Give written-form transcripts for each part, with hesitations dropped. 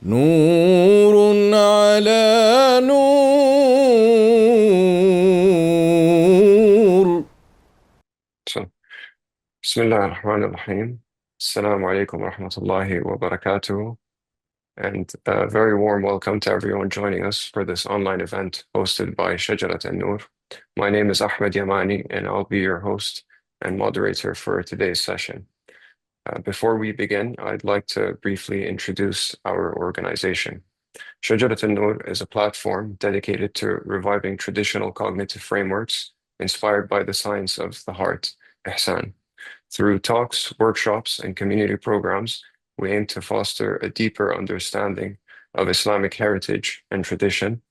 نور على نور. So, Bismillah ar-Rahman ar-Rahim. Assalamu alaikum wa rahmatullahi wa barakatuh. And a very warm welcome to everyone joining us for this online event hosted by Shajarat al-Nur. My name is Ahmed Yamani, and I'll be your host and moderator for today's session. Before we begin, I'd like to briefly introduce our organization. Shajarat al-Nur is a platform dedicated to reviving traditional cognitive frameworks inspired by the science of the heart, ihsan. Through talks, workshops, and community programs, we aim to foster a deeper understanding of Islamic heritage and tradition,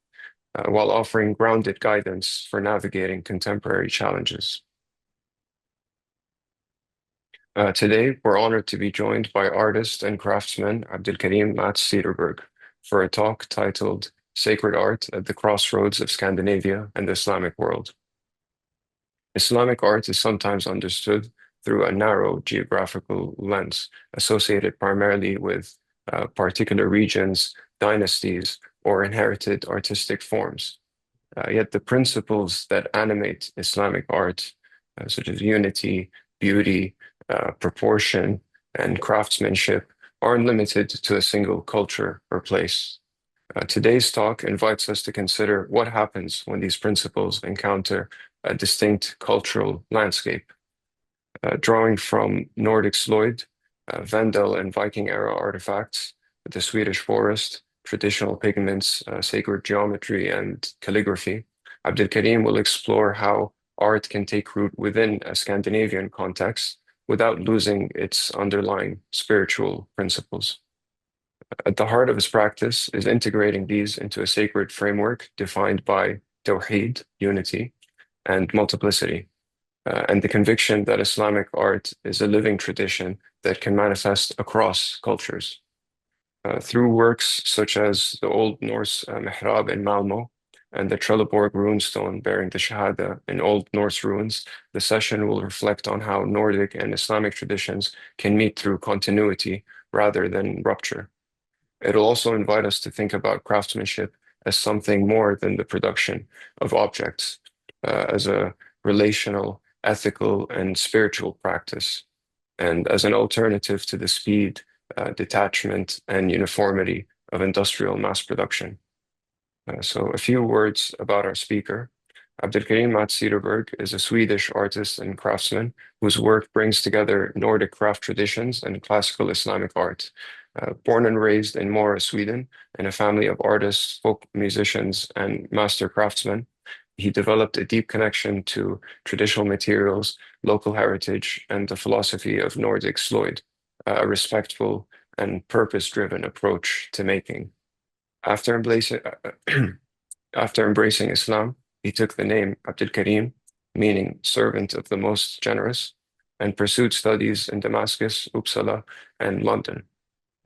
while offering grounded guidance for navigating contemporary challenges. Today, we're honored to be joined by artist and craftsman Abdelkarim Mats Cederberg for a talk titled Sacred Art at the Crossroads of Scandinavia and the Islamic World. Islamic art is sometimes understood through a narrow geographical lens, associated primarily with particular regions, dynasties, or inherited artistic forms. Yet the principles that animate Islamic art, such as unity, beauty, proportion, and craftsmanship, aren't limited to a single culture or place. Today's talk invites us to consider what happens when these principles encounter a distinct cultural landscape. Drawing from Nordic slöjd, Vendel and Viking-era artifacts, the Swedish forest, traditional pigments, sacred geometry, and calligraphy, Abdelkarim will explore how art can take root within a Scandinavian context without losing its underlying spiritual principles. At the heart of his practice is integrating these into a sacred framework defined by tawhid, unity, and multiplicity, and the conviction that Islamic art is a living tradition that can manifest across cultures. Through works such as the Old Norse mihrab in Malmö and the Trelleborg runestone bearing the shahada in Old Norse ruins, the session will reflect on how Nordic and Islamic traditions can meet through continuity rather than rupture. It'll also invite us to think about craftsmanship as something more than the production of objects, as a relational, ethical, and spiritual practice, and as an alternative to the speed, detachment, and uniformity of industrial mass production. So a few words about our speaker. Abdelkarim Mats Cederberg is a Swedish artist and craftsman whose work brings together Nordic craft traditions and classical Islamic art. Born and raised in Mora, Sweden, in a family of artists, folk musicians, and master craftsmen, he developed a deep connection to traditional materials, local heritage, and the philosophy of Nordic slöjd, a respectful and purpose-driven approach to making. After embracing, after embracing Islam, he took the name Abdelkarim, meaning servant of the most generous, and pursued studies in Damascus, Uppsala, and London.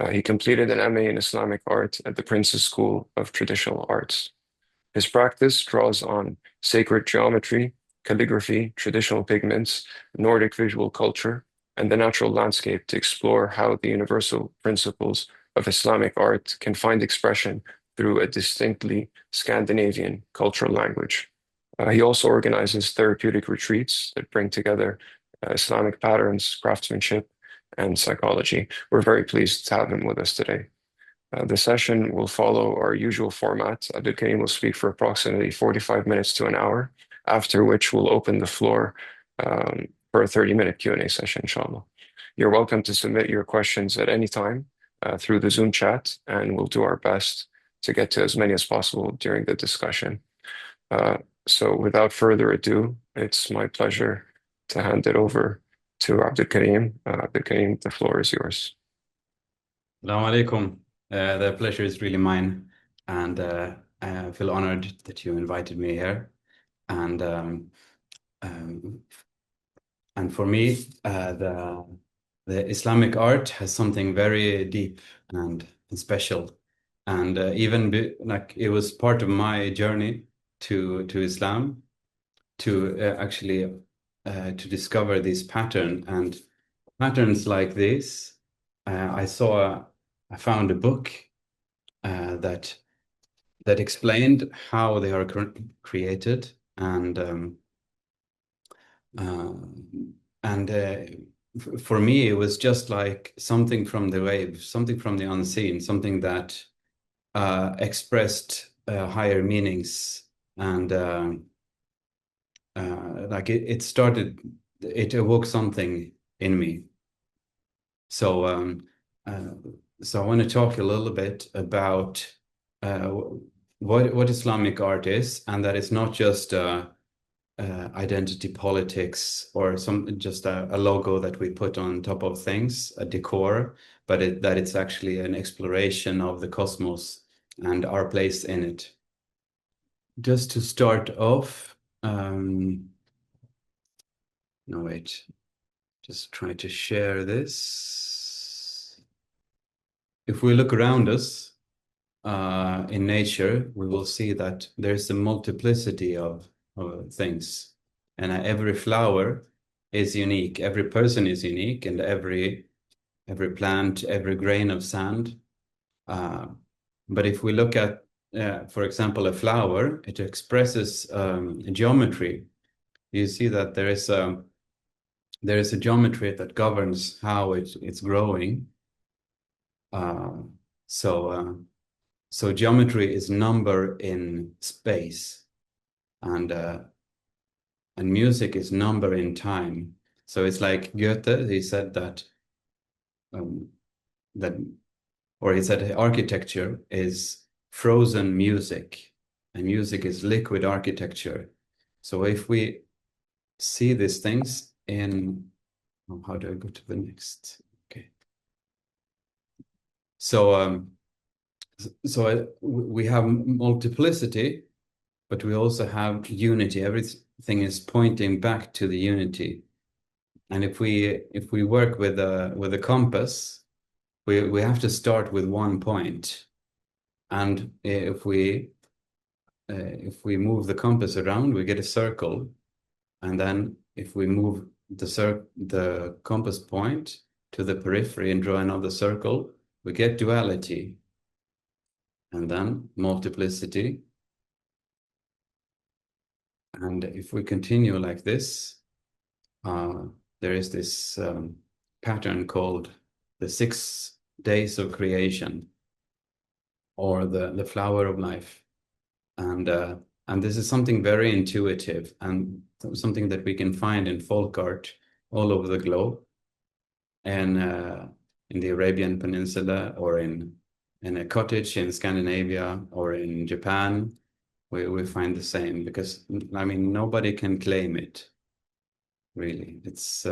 He completed an MA in Islamic art at the Prince's School of Traditional Arts. His practice draws on sacred geometry, calligraphy, traditional pigments, Nordic visual culture, and the natural landscape to explore how the universal principles of Islamic art can find expression through a distinctly Scandinavian cultural language. He also organizes therapeutic retreats that bring together Islamic patterns, craftsmanship, and psychology. We're very pleased to have him with us today. The session will follow our usual format. Abdelkarim will speak for approximately 45 minutes to an hour, after which we'll open the floor for a 30-minute Q&A session, inshallah. You're welcome to submit your questions at any time through the Zoom chat, and we'll do our best to get to as many as possible during the discussion. So without further ado, it's my pleasure to hand it over to Abdelkarim. Abdelkarim, the floor is yours. Assalamu alaikum. The pleasure is really mine, and I feel honored that you invited me here. And for me, the Islamic art has something very deep and special, and like it was part of my journey to Islam, to actually to discover this pattern and patterns like this. I found a book that explained how they are created, and for me, it was just like something from the wave, something from the unseen, something that expressed higher meanings, and like it awoke something in me. So so I want to talk a little bit about what Islamic art is, and that it's not just identity politics or just a logo that we put on top of things, a decor, but that it's actually an exploration of the cosmos and our place in it. Just to start off, no, wait, just try to share this. If we look around us in nature, we will see that there's a multiplicity of things, and every flower is unique, every person is unique, and every plant, every grain of sand. But if we look at, for example, a flower, it expresses geometry. You see that there is a geometry that governs how it's growing. So geometry is number in space, and music is number in time. So it's like Goethe, he said that he said architecture is frozen music, and music is liquid architecture. So if we see these things in, how do I go to the next? Okay. So we have multiplicity, but we also have unity. Everything is pointing back to the unity. And if we work with a compass, we have to start with one point. And if we move the compass around, we get a circle. And then if we move the compass point to the periphery and draw another circle, we get duality. And then multiplicity. And if we continue like this, there is this pattern called the 6 days of creation, or the flower of life. And this is something very intuitive and something that we can find in folk art all over the globe, and in the Arabian Peninsula, or in a cottage in Scandinavia, or in Japan. We find the same, because I mean, nobody can claim it, really. It's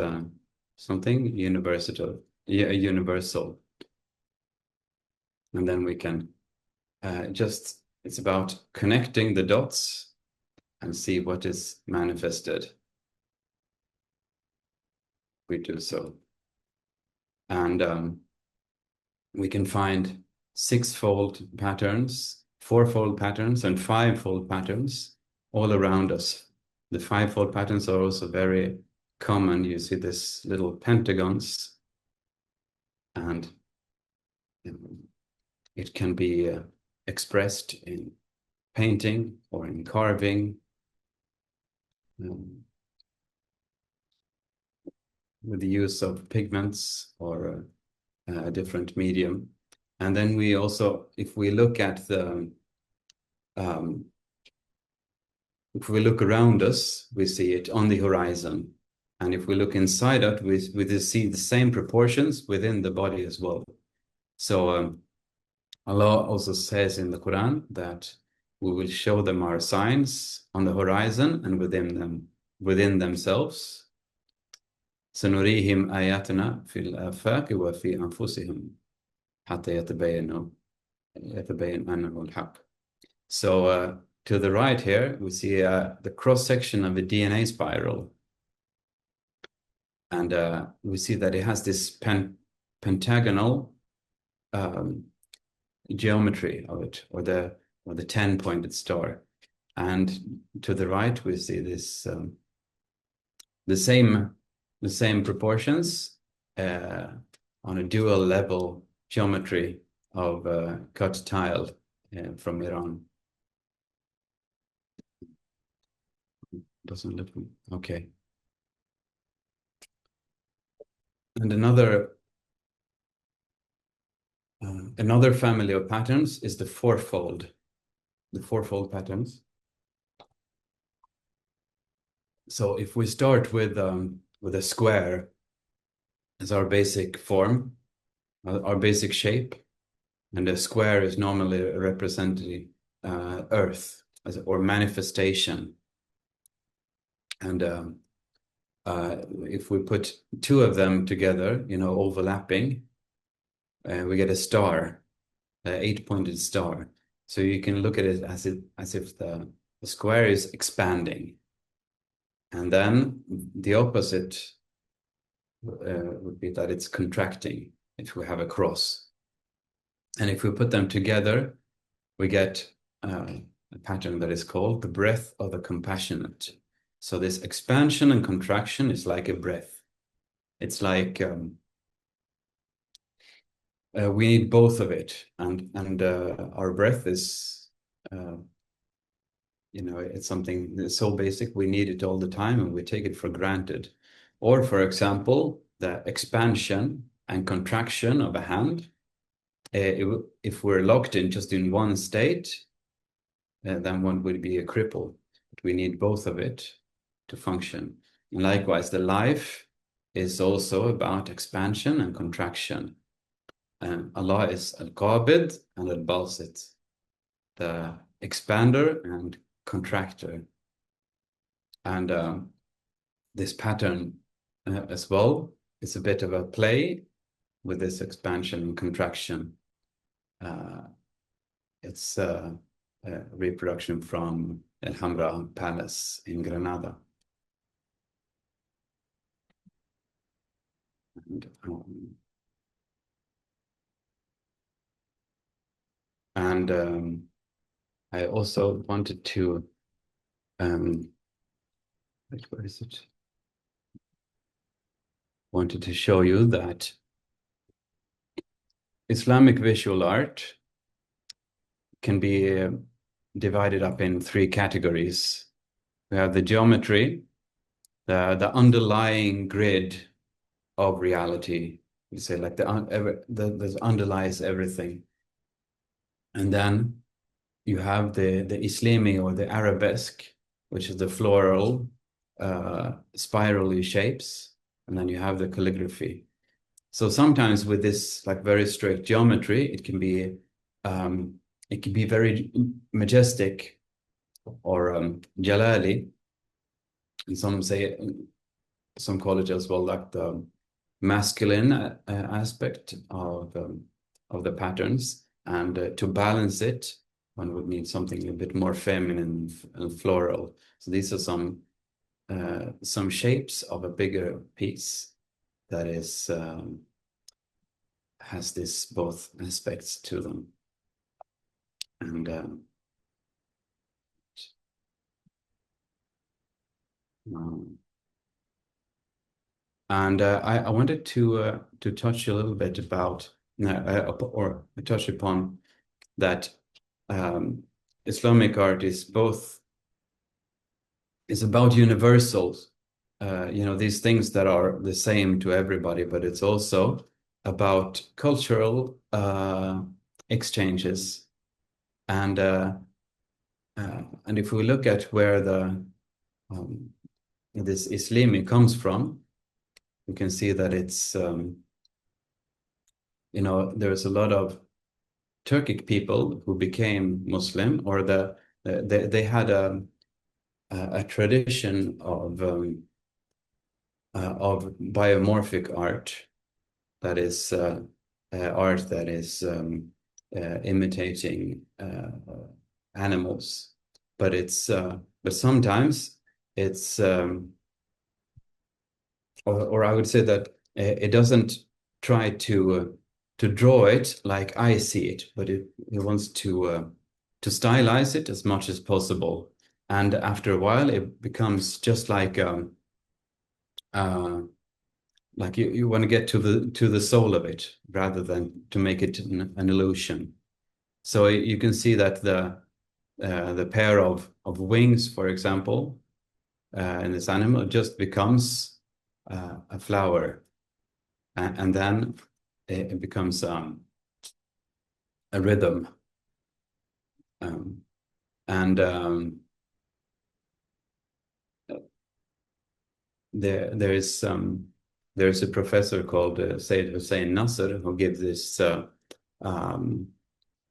something universal. And then we can it's about connecting the dots and see what is manifested. We do so. And we can find 6-fold patterns, 4-fold patterns, and 5-fold patterns all around us. The 5-fold patterns are also very common. You see this little pentagons, and it can be expressed in painting or in carving, with the use of pigments or a different medium. And then we also, if we look at if we look around us, we see it on the horizon. And if we look inside it, we see the same proportions within the body as well. So Allah also says in the Quran that we will show them our signs on the horizon and within themselves. سنريهم آياتنا في الآفاق وفي أنفسهم حتى يتبين أنه الحق. So to the right here, we see the cross-section of the DNA spiral. And we see that it has this pentagonal geometry of it, or the 10-pointed star. And to the right, we see this the same proportions on a dual level geometry of cut tile from Iran. Doesn't look okay. And another family of patterns is the fourfold patterns. So if we start with a square as our basic form, our basic shape, and a square is normally representing earth or manifestation. And if we put two of them together, overlapping, we get a star, an 8-pointed star. So you can look at it as if the square is expanding. And then the opposite would be that it's contracting if we have a cross. And if we put them together, we get a pattern that is called the breath of the compassionate. So this expansion and contraction is like a breath. It's like we need both of it, and our breath is, it's something that's so basic. We need it all the time, and we take it for granted. Or, for example, the expansion and contraction of a hand. If we're locked in just in one state, then one would be a cripple. But we need both of it to function. And likewise, the life is also about expansion and contraction. Allah is Al-Qabid and Al-Basit, the expander and contractor. And this pattern as well is a bit of a play with this expansion and contraction. It's a reproduction from El Hamra Palace in Granada. And I also wanted to, where is it? Wanted to show you that Islamic visual art can be divided up in 3 categories. We have the geometry, the underlying grid of reality. We say like that underlies everything. And then you have the Islami or the arabesque, which is the floral, spirally shapes. And then you have the calligraphy. So sometimes with this like very strict geometry, it can be very majestic or jalali. And some call it as well like the masculine aspect of the patterns. And to balance it, one would need something a bit more feminine and floral. So these are some shapes of a bigger piece that is has this both aspects to them. And I wanted to touch a little bit about or touch upon that Islamic art is about universals, these things that are the same to everybody, but it's also about cultural exchanges. And if we look at where this Islami comes from, we can see that it's there's a lot of Turkic people who became Muslim, or they had a tradition of biomorphic art, that is art that is imitating animals, but sometimes it's or I would say that it doesn't try to draw it like I see it, but it wants to stylize it as much as possible. And after a while, it becomes just like like you want to get to the soul of it rather than to make it an illusion. So you can see that the pair of wings, for example, in this animal just becomes a flower, and then it becomes a rhythm, and there's a professor called Said Hussein Nasser who gives this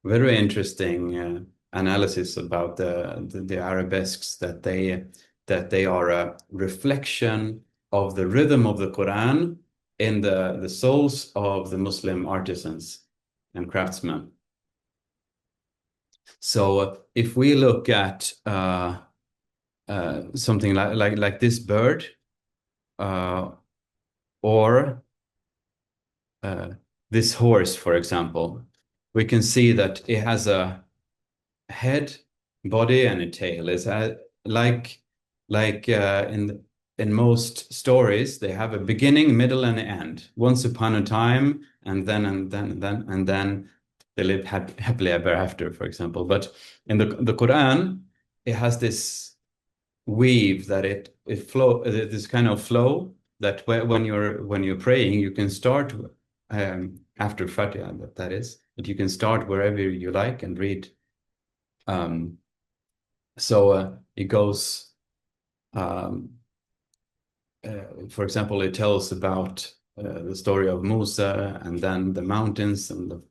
very interesting analysis about the arabesques, that they are a reflection of the rhythm of the Quran in the souls of the Muslim artisans and craftsmen. So if we look at something like this bird, or this horse, for example, we can see that it has a head, body, and a tail. It's like in most stories, they have a beginning, middle, and an end. Once upon a time, and then they live happily ever after, for example. But in the Quran, it has this weave that it flow, this kind of flow, that when you're praying, you can start after Fatiha, that is, but you can start wherever you like and read. So it goes, for example, it tells about the story of Musa, and then the mountains and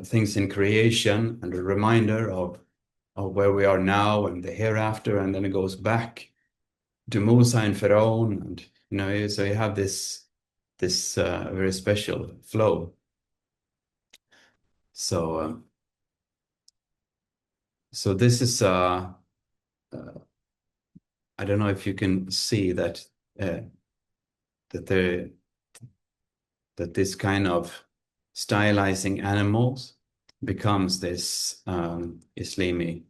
things in creation, and a reminder of where we are now and the hereafter, and then it goes back to Musa and Pharaoh, and so you have this very special flow. So this is I don't know if you can see that that this kind of stylizing animals becomes this Islami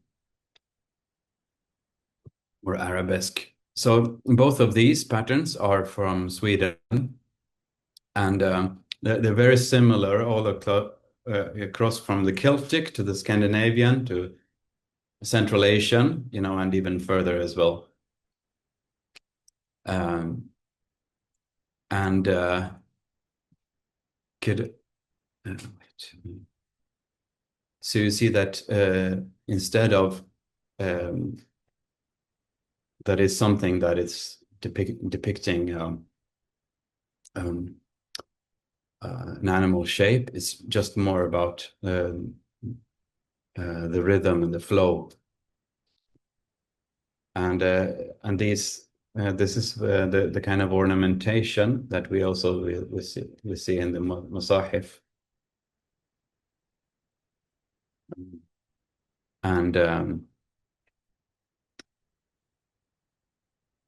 or Arabesque. So both of these patterns are from Sweden, and they're very similar all across, from the Celtic to the Scandinavian to Central Asian, and even further as well. And so you see that instead of that is something that is depicting an animal shape, it's just more about the rhythm and the flow. And this is the kind of ornamentation that we also we see in the masahif.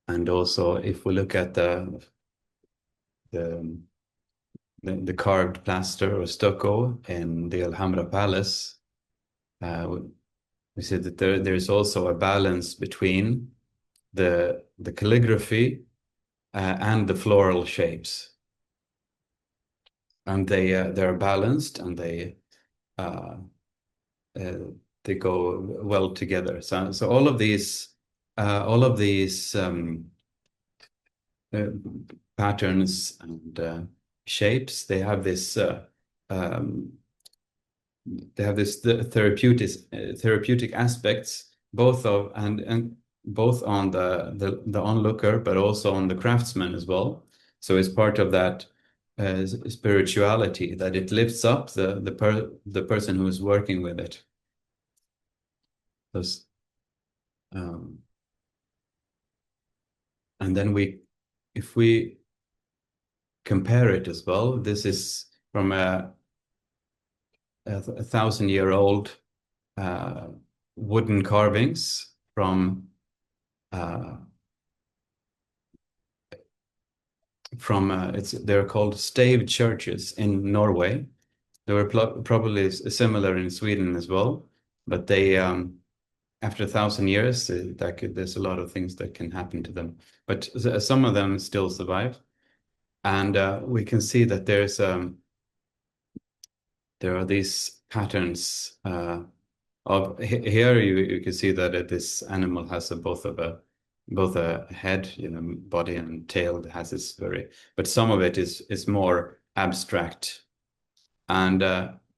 And also, if we look at the carved plaster or stucco in the Alhambra Palace, we see that there's also a balance between the calligraphy and the floral shapes, and they're balanced, and they go well together. So all of these patterns and shapes, they have this therapeutic aspects, both on the onlooker, but also on the craftsman as well. So it's part of that spirituality, that it lifts up the person who is working with it. Those, and then if we compare it as well, this is from a 1,000-year-old wooden carvings from they're called stave churches in Norway. They were probably similar in Sweden as well, but they after 1,000 years, there's a lot of things that can happen to them. But some of them still survive. And we can see that there are these patterns of here you can see that this animal has both a head, body and tail that has this but some of it is more abstract. And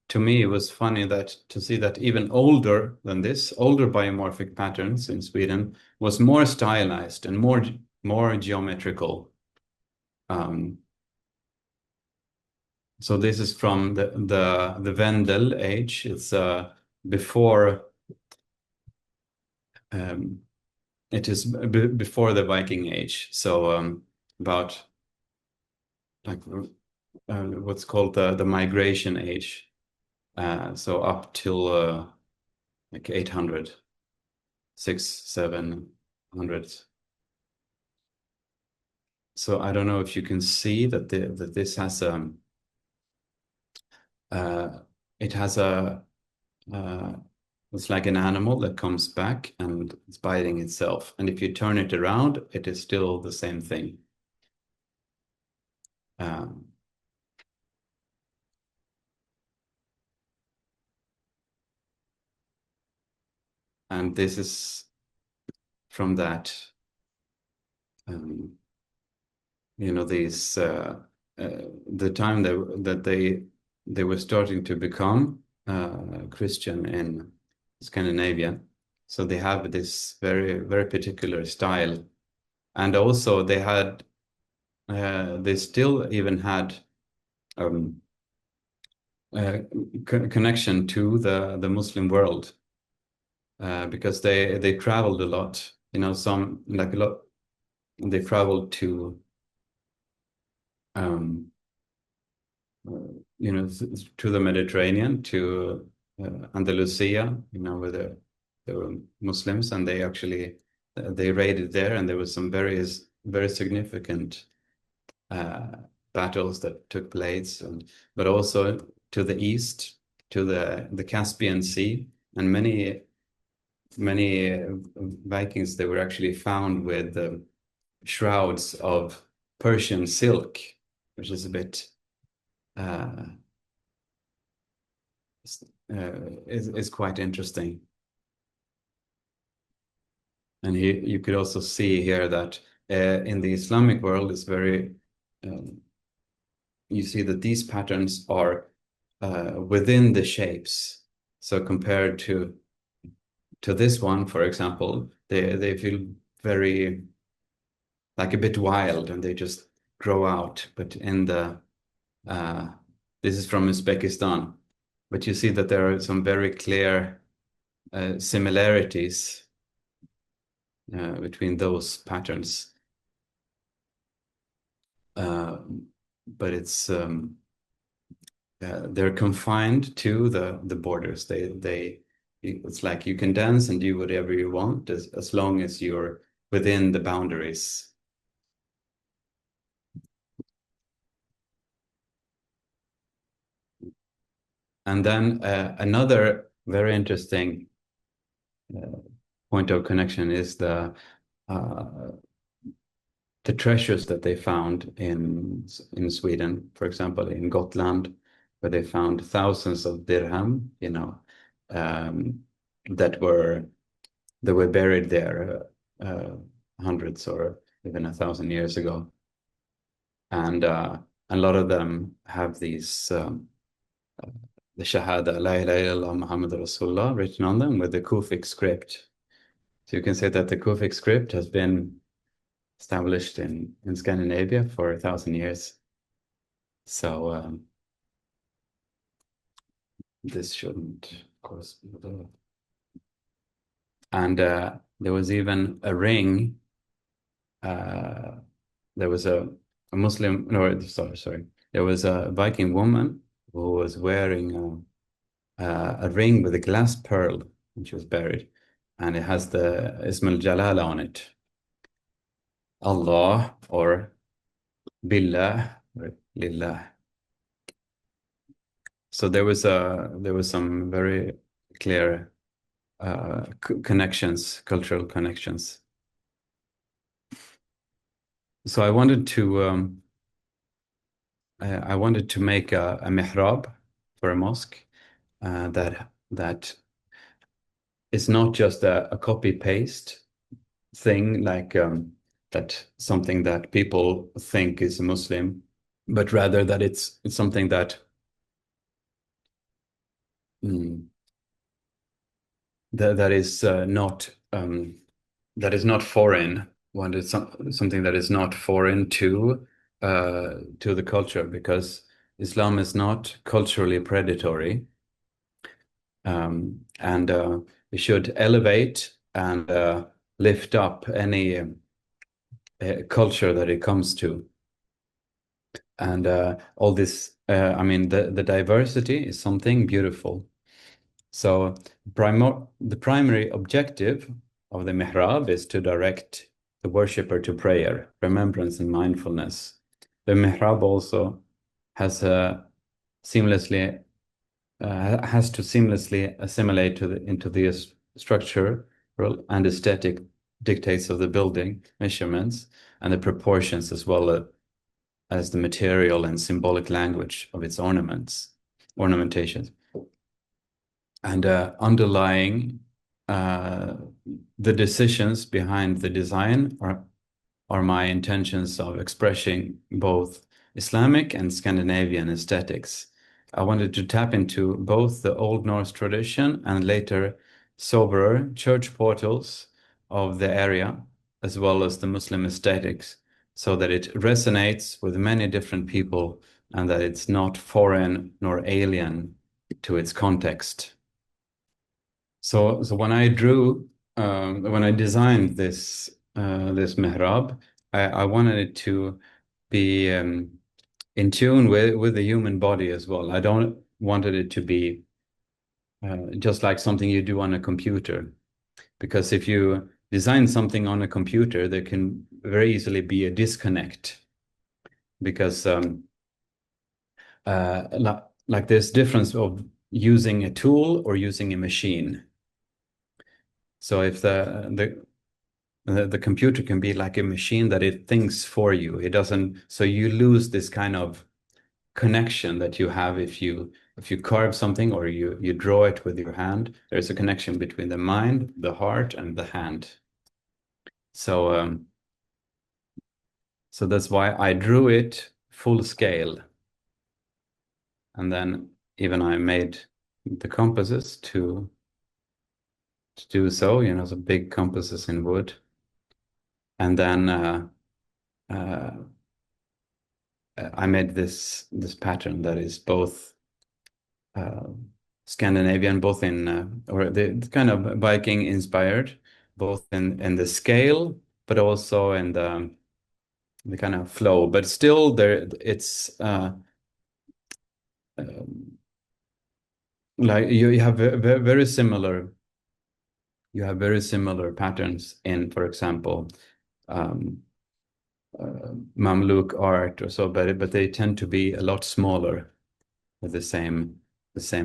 to me, it was funny to see that even older than this, older biomorphic patterns in Sweden was more stylized and more geometrical. So this is from the Vendel age. It's before. It is before the Viking age. So about like what's called the migration age. So up till like 800, 700. So I don't know if you can see that this has it has it's like an animal that comes back and it's biting itself. And if you turn it around, it is still the same thing. And this is from that, these the time that they were starting to become Christian in Scandinavia. So they have this very, very particular style. And also they still even had connection to the Muslim world because they traveled a lot. They traveled to to the Mediterranean, to Andalusia, where there were Muslims, and they raided there, and there was some very, very significant battles that took place, but also to the east, to the Caspian Sea, and many Vikings, they were actually found with shrouds of Persian silk, which is a bit is quite interesting. And here you could also see here that in the Islamic world is very you see that these patterns are within the shapes. So compared to this one, for example, they feel very like a bit wild and they just grow out. But in this is from Uzbekistan, but you see that there are some very clear similarities between those patterns. But it's they're confined to the borders. It's like you can dance and do whatever you want as long as you're within the boundaries. And then another very interesting point of connection is the treasures that they found in Sweden, for example, in Gotland, where they found thousands of dirham, that were buried there hundreds or even 1,000 years ago, and a lot of them have these the shahada, La ilaha illallah Muhammad Rasulullah, written on them with the Kufic script. So you can say that the Kufic script has been established in Scandinavia for 1,000 years. So this shouldn't, of course, be the... And there was even a ring. There was a Muslim, no, sorry. There was a Viking woman who was wearing a ring with a glass pearl when she was buried. And it has the Ismail Jalala on it. Allah or Billah or Lillah. So there was some very clear connections, cultural connections. So I wanted to make a mihrab for a mosque that is not just a copy paste thing, like that something that people think is a Muslim, but rather that it's something that that is not foreign. Wanted something that is not foreign to the culture, because Islam is not culturally predatory, and we should elevate and lift up any culture that it comes to. And all this, I mean, the diversity is something beautiful. So the primary objective of the mihrab is to direct the worshipper to prayer, remembrance, and mindfulness. The mihrab also has to seamlessly assimilate into the structural and aesthetic dictates of the building, measurements, and the proportions, as well as the material and symbolic language of its ornamentations. And underlying the decisions behind the design are my intentions of expressing both Islamic and Scandinavian aesthetics. I wanted to tap into both the Old Norse tradition and later soberer church portals of the area, as well as the Muslim aesthetics, so that it resonates with many different people and that it's not foreign nor alien to its context. So when I designed this mihrab, I wanted it to be in tune with the human body as well. I don't wanted it to be just like something you do on a computer, because if you design something on a computer, there can very easily be a disconnect, because like there's difference of using a tool or using a machine. So if the computer can be like a machine that it thinks for you, it doesn't. So you lose this kind of connection that you have if you carve something or you draw it with your hand. There's a connection between the mind, the heart, and the hand. So so that's why I drew it full scale, and then even I made the compasses to do so, the big compasses in wood. And then I made this pattern that is both Scandinavian, both in or the kind of Viking inspired, both in the scale, but also in the kind of flow. But still, it's like you have very similar. You have very similar patterns in, for example, Mamluk art or so, but they tend to be a lot smaller with the same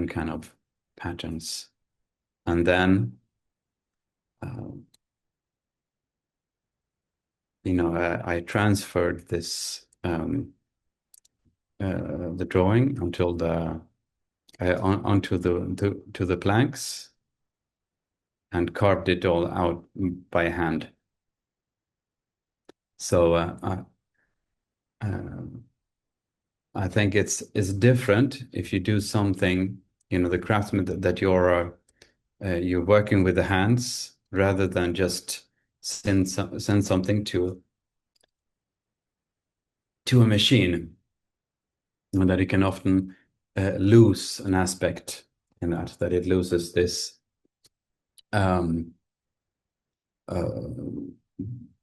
kind of patterns. And then I transferred this the drawing until onto the planks, and carved it all out by hand. So I think it's different if you do something, the craftsman that you're working with the hands, rather than just send something to a machine, and that it can often lose an aspect in that it loses this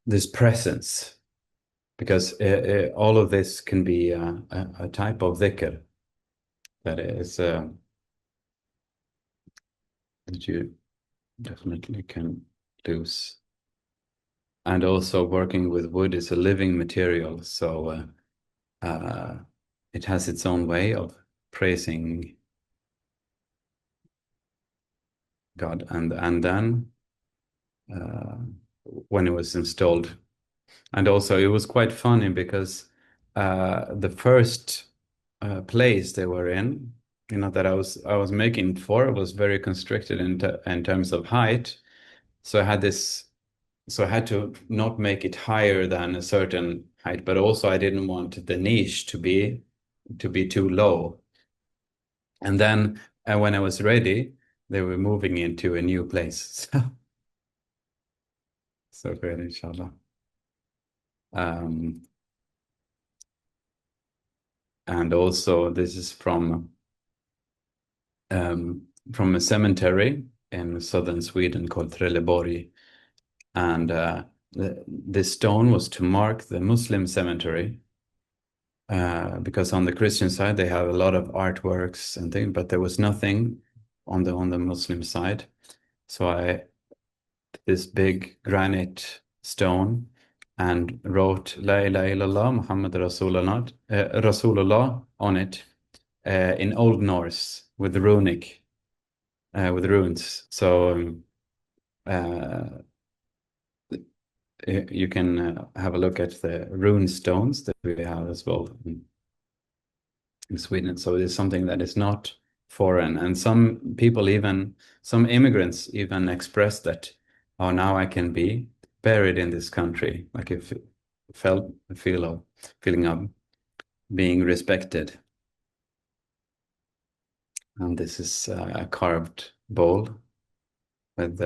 this presence, because all of this can be a type of dhikr that is that you definitely can lose. And also working with wood is a living material, so it has its own way of praising God, and then when it was installed. And also it was quite funny because the first place they were in, that I was making for was very constricted in terms of height. So I had to not make it higher than a certain height, but also I didn't want the niche to be too low. And then when I was ready, they were moving into a new place. So great, inshallah. And also this is from a cemetery in southern Sweden called Trelleborg. And this stone was to mark the Muslim cemetery, because on the Christian side they have a lot of artworks and things, but there was nothing on the Muslim side. So this big granite stone and wrote La ilaha illallah Muhammad Rasulullah on it in Old Norse with runic with runes. So you can have a look at the rune stones that we have as well in Sweden. So it is something that is not foreign. And some immigrants even express that, oh, now I can be buried in this country. Like if feeling of being respected. And this is a carved bowl with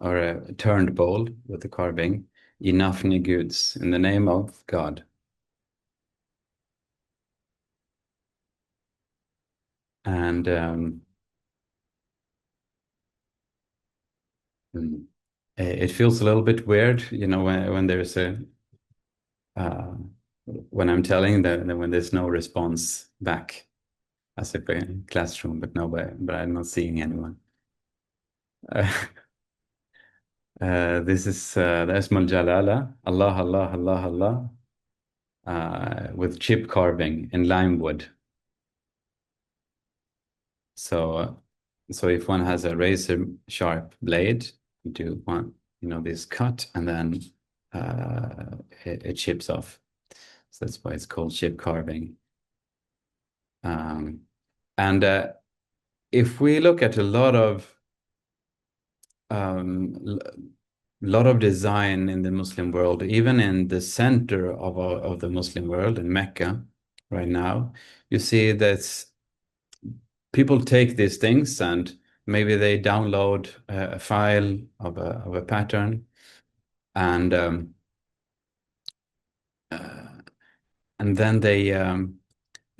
or a turned bowl with the carving, Inafni goods, in the name of God. And it feels a little bit weird, when there's when I'm telling that when there's no response back, as if we're in a classroom, but I'm not seeing anyone. This is the Asmal Jalala, Allah, Allah, Allah, Allah, with chip carving in lime wood. So if one has a razor sharp blade, you do one, this cut, and then it chips off. So that's why it's called chip carving. And if we look at a lot of design in the Muslim world, even in the center of the Muslim world in Mecca right now, you see that people take these things and maybe they download a file of a pattern, and then they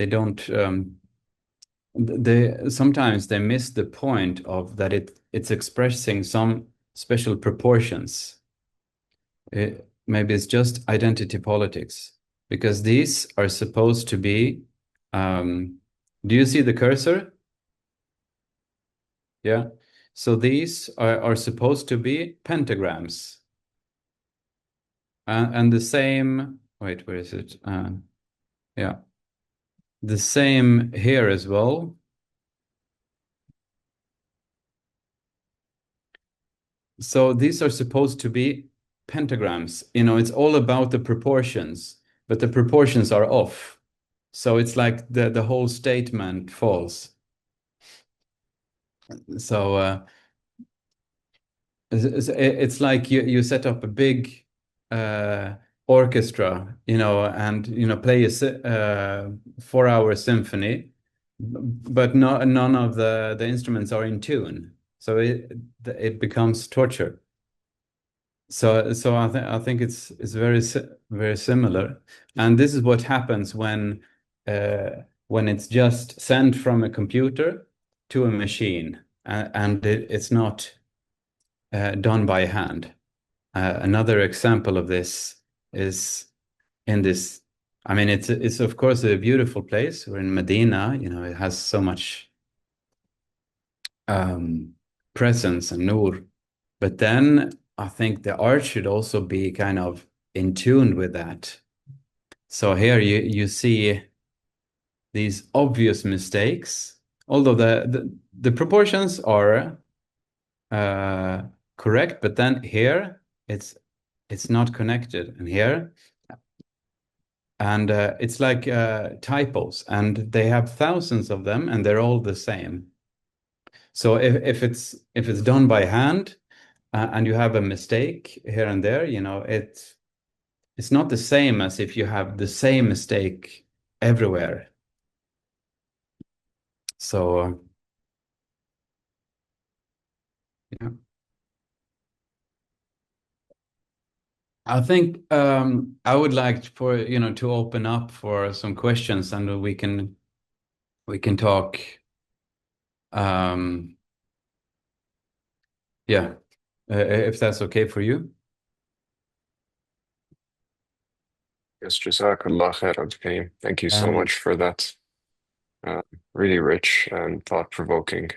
don't sometimes they miss the point of that it's expressing some special proportions. Maybe it's just identity politics, because these are supposed to be do you see the cursor? Yeah. So these are supposed to be pentagrams. And the same, wait, where is it? Yeah. The same here as well. So these are supposed to be pentagrams. It's all about the proportions, but the proportions are off. So it's like the whole statement falls. So it's like you set up a big orchestra, and play a 4-hour symphony, but none of the instruments are in tune. So it becomes torture. So I think it's very very similar, and this is what happens when it's just sent from a computer to a machine, and it's not done by hand. Another example of this is in this. I mean, it's of course a beautiful place. We're in Medina. It has so much presence and nur, but then I think the art should also be kind of in tune with that. So here you see these obvious mistakes, although the proportions are correct, but then here it's not connected, and here, and it's like typos, and they have thousands of them, and they're all the same. So if it's done by hand, and you have a mistake here and there, it's not the same as if you have the same mistake everywhere. So yeah. I think I would like for to open up for some questions, and we can talk. Um, yeah, if that's okay for you. Yes, Jazakallah khair, Abdelkarim. Thank you so Um, much for that uh, really rich and thought-provoking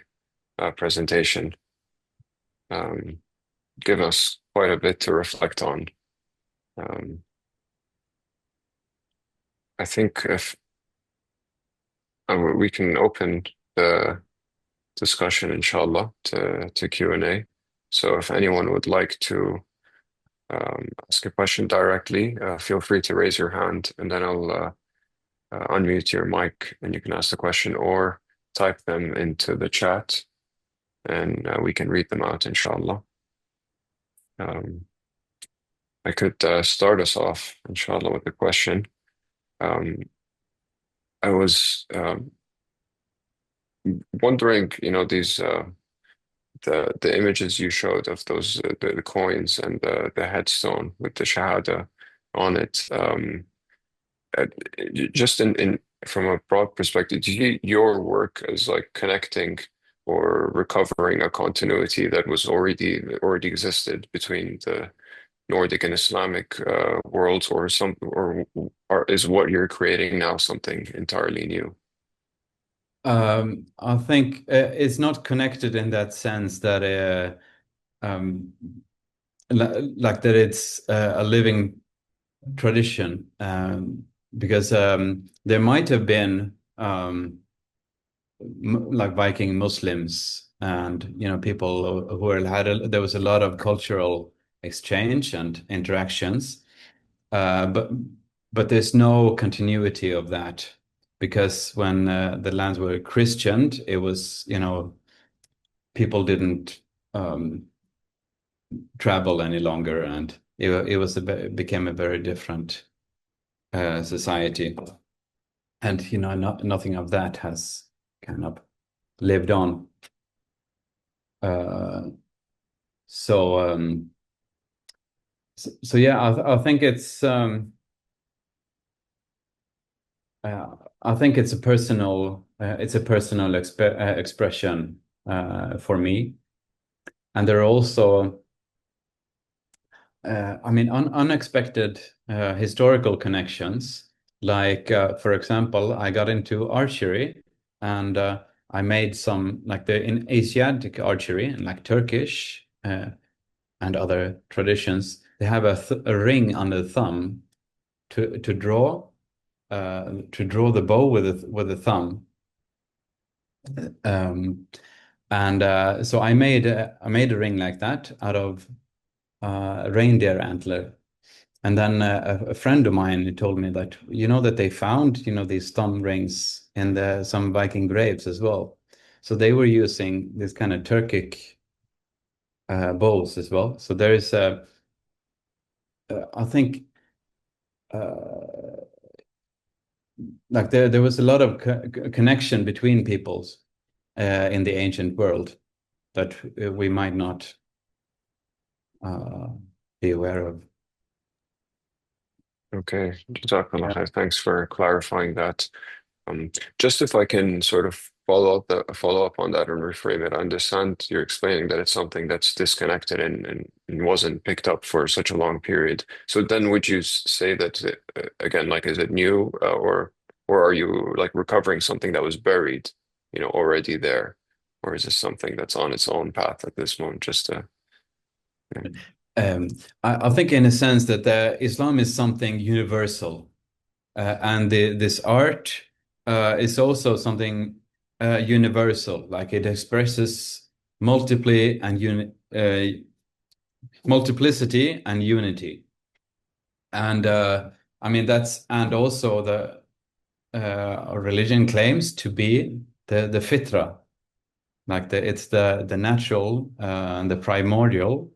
presentation. Give us quite a bit to reflect on. Um, I think if we can open the discussion, inshallah, to Q&A. So if anyone would like to ask a question directly, feel free to raise your hand, and then I'll unmute your mic and you can ask the question, or type them into the chat and we can read them out, inshallah. I could start us off, inshallah, with a question. I was wondering, these the images you showed of those the coins and the headstone with the shahada on it. Uh, just in from a broad perspective, do you see your work as like connecting or recovering a continuity that was already existed between the Nordic and Islamic worlds, or is what you're creating now something entirely new? I think it's not connected in that sense that um, like that it's a living tradition, because there might have been like Viking Muslims, and people who there was a lot of cultural exchange and interactions, but there's no continuity of that, because when the lands were Christianed, it was people didn't travel any longer, and it became a very different society, and nothing of that has kind of lived on. Uh, so so yeah, I think I think it's a personal expression for me, and there are also I mean unexpected historical connections. Like for example, I got into archery, and I made some like in Asiatic archery, like Turkish and other traditions. They have a ring on the thumb to draw the bow with the thumb. Um, and so I made a ring like that out of reindeer antler. And then a friend of mine told me that that they found these thumb rings in some Viking graves as well. So they were using this kind of Turkic bows as well. So there is I think like there was a lot of connection between peoples in the ancient world that we might not be aware of. Okay, Jazakallah khair. Thanks for clarifying that. Just if I can sort of follow up on that and reframe it, I understand you're explaining that it's something that's disconnected and wasn't picked up for such a long period. So then would you say that again, like, is it new, or are you like recovering something that was buried, already there, or is this something that's on its own path at this moment? Just to yeah. Um, I think in a sense that Islam is something universal, and this art is also something universal. Like it expresses multiplicity and unity. And I mean and also the religion claims to be the fitra, like it's the natural and the primordial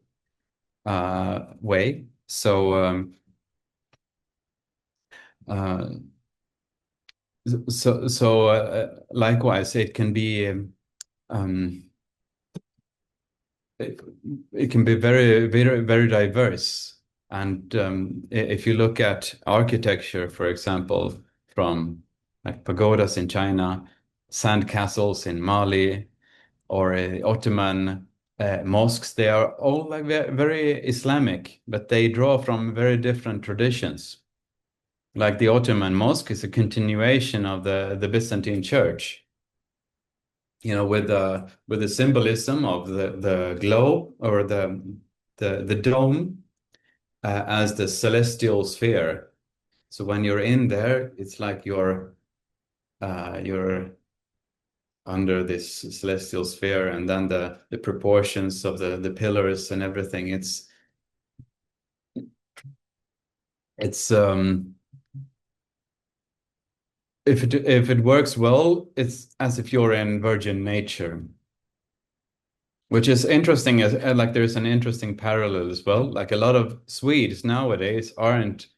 way. So likewise, it can be it can be very, very, very diverse. And if you look at architecture, for example, from like pagodas in China, sand castles in Mali, or Ottoman mosques, they are all like very Islamic, but they draw from very different traditions. Like the Ottoman mosque is a continuation of the Byzantine church, you know, with the symbolism of the globe or the dome as the celestial sphere. So when you're in there, it's like you're under this celestial sphere, and then the proportions of the pillars and everything. It's if it works well, it's as if you're in virgin nature, which is interesting. As like there's an interesting parallel as well. Like a lot of Swedes nowadays aren't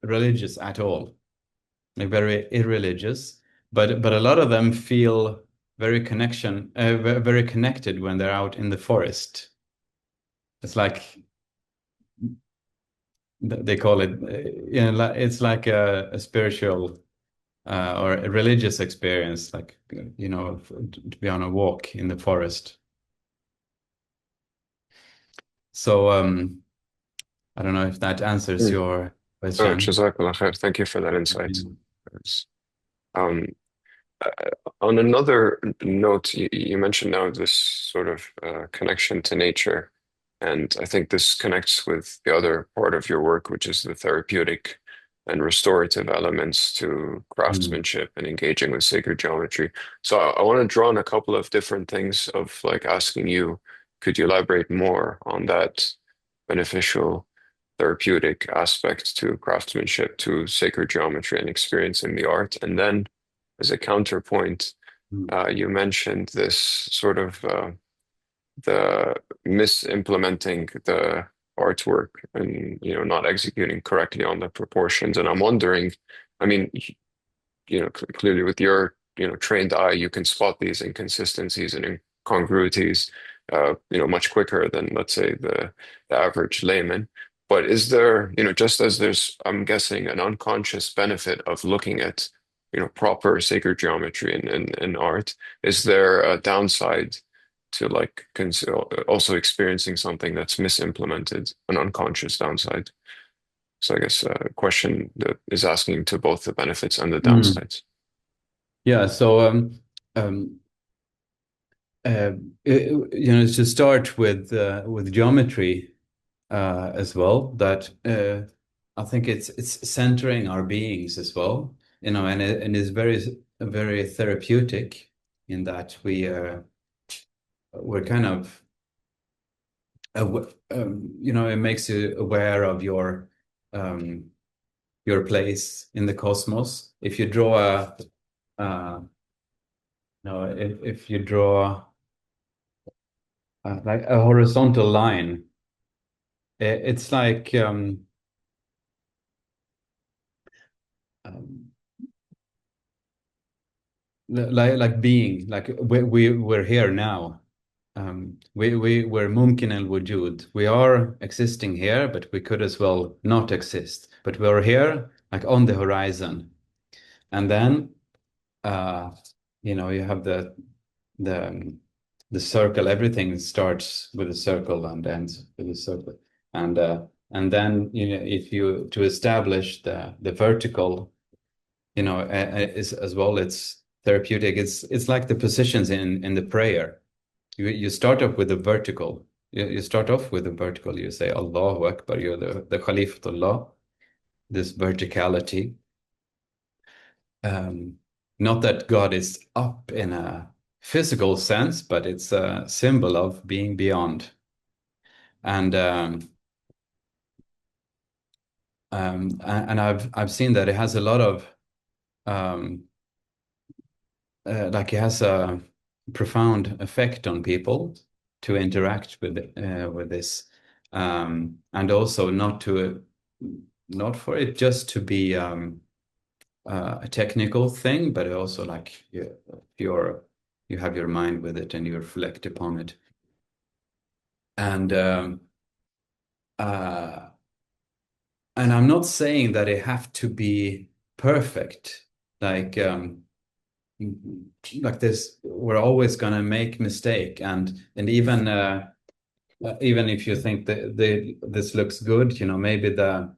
religious at all, like very irreligious, but a lot of them feel very very connected when they're out in the forest. It's like they call it, you know, it's like a spiritual or a religious experience, like, you know, to be on a walk in the forest. So I don't know if that answers your question. Jazakallah khair. Thank you for that insight. Um, on another note, you mentioned now this sort of connection to nature, and I think this connects with the other part of your work, which is the therapeutic and restorative elements to craftsmanship and engaging with sacred geometry. So I want to draw on a couple of different things of like asking you, could you elaborate more on that beneficial therapeutic aspect to craftsmanship, to sacred geometry and experiencing the art? And then as a counterpoint, you mentioned this sort of the misimplementing the artwork and, you know, not executing correctly on the proportions. And I'm wondering, I mean, you know, clearly with your, you know, trained eye, you can spot these inconsistencies and incongruities, you know, much quicker than, let's say, the average layman. But is there, you know, just as there's, I'm guessing, an unconscious benefit of looking at, you know, proper sacred geometry in art, is there a downside to like also experiencing something that's misimplemented, an unconscious downside? So I guess a question that is asking to both the benefits and the downsides. Yeah. So you know, to start with geometry as well, that I think it's centering our beings as well, you know, and it's very therapeutic in that we're kind of you know, it makes you aware of your place in the cosmos. If you draw if you draw like a horizontal line, it's like being, like we're here now. We're mumkin al wujud. We are existing here, but we could as well not exist. But we're here, like on the horizon. And then you know, you have the circle. Everything starts with a circle and ends with a circle. And then, you know, if you to establish the vertical, you know, is as well, it's therapeutic. It's like the positions in the prayer. You start off with the vertical. You start off with the vertical. You say Allahu Akbar. You're the Khalifatullah. This verticality. Not that God is up in a physical sense, but it's a symbol of being beyond. And I've seen that it has a lot of like it has a profound effect on people to interact with this, and also not for it just to be a technical thing, but also like you have your mind with it and you reflect upon it. And I'm not saying that it have to be perfect, like this. We're always gonna make mistake, and even if you think that this looks good, maybe the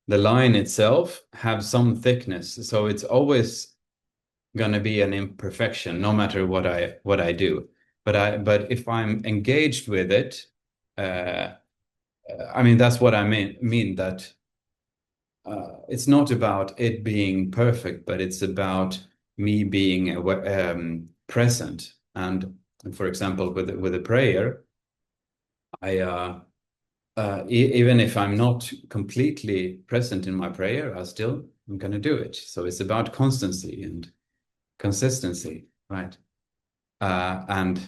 line itself have some thickness, so it's always gonna be an imperfection, no matter what I do. But if I'm engaged with it, I mean, that's what I mean that it's not about it being perfect, but it's about me being present. And for example, with a prayer, I even if I'm not completely present in my prayer, I'm going to do it. So it's about constancy and consistency, right? And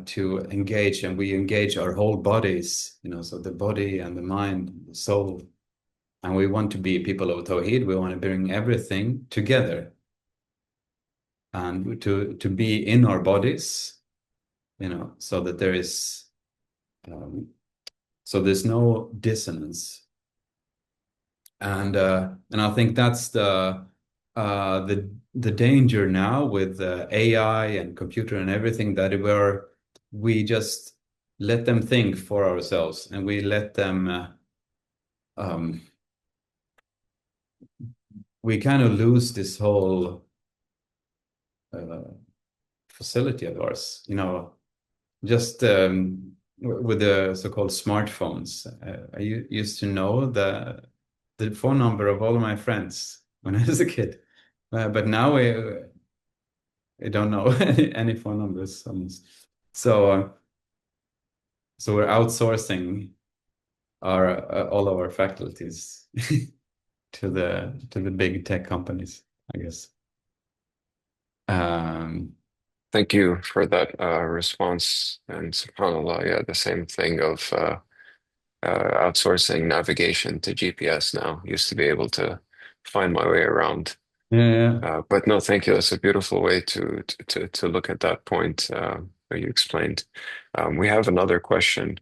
to engage, and we engage our whole bodies, so the body and the mind, the soul. And we want to be people of tawhid. We want to bring everything together and to be in our bodies, so that so there's no dissonance. And I think that's the danger now with AI and computer and everything, that we just let them think for ourselves, and we let them we kind of lose this whole facility of ours, just with the so-called smartphones. I used to know the phone number of all of my friends when I was a kid, but now I don't know any phone numbers almost. So we're outsourcing all of our faculties to the big tech companies, I guess. Thank you for that response. And subhanAllah, yeah, the same thing of outsourcing navigation to GPS now. Used to be able to find my way around. Yeah. But no, thank you. That's a beautiful way to look at that point that you explained. We have another question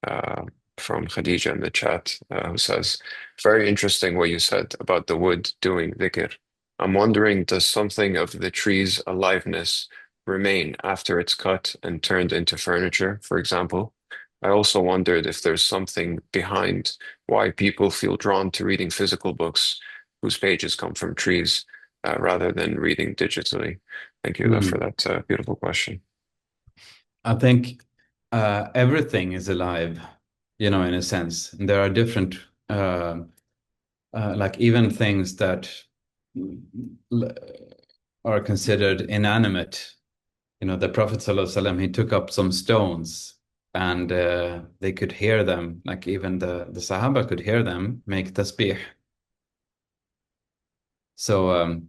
uh, from Khadija in the chat who says, very interesting what you said about the wood doing dhikr. I'm wondering, does something of the tree's aliveness remain after it's cut and turned into furniture, for example? I also wondered if there's something behind why people feel drawn to reading physical books whose pages come from trees rather than reading digitally. Thank you for that beautiful question. I think everything is alive, in a sense. And there are different, like even things that are considered inanimate. The Prophet ﷺ, he took up some stones, and they could hear them, like even the Sahaba could hear them make tasbih. So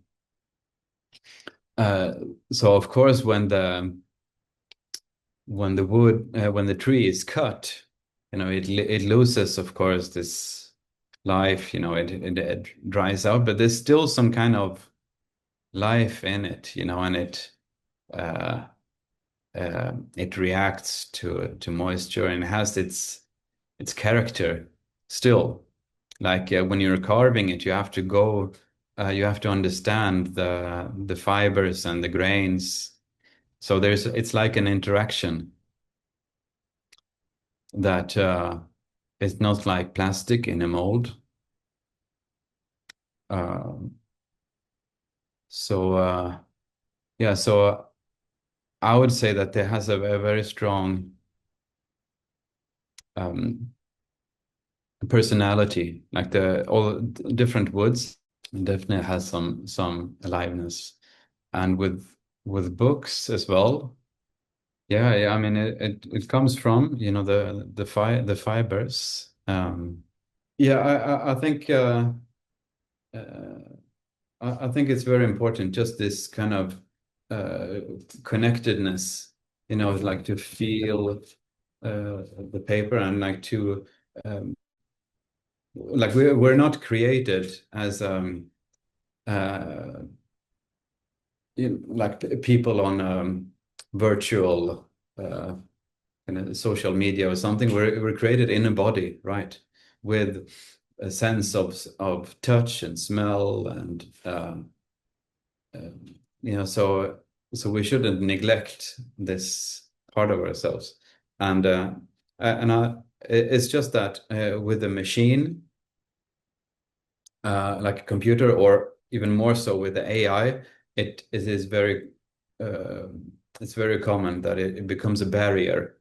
of course, when the tree is cut, it loses, of course, this life. It dries out, but there's still some kind of life in it, and it reacts to moisture, and has its character still. Like when you're carving it, you have to understand the fibers and the grains. So it's like an interaction that is not like plastic in a mold. So I would say that there has a very strong personality, like all different woods It definitely has some aliveness, and with books as well. Yeah, I mean it comes from, you know, the fibers. Yeah, I think uh, I think it's very important, just this kind of connectedness, you know, like to feel the paper, and like to like we're not created as uh, like people on virtual kind of social media or something. We're created in a body, right? With a sense of touch and smell and you know, so we shouldn't neglect this part of ourselves. And it's just that with a machine, like a computer, or even more so with the AI, it is very uh, it's very common that it becomes a barrier.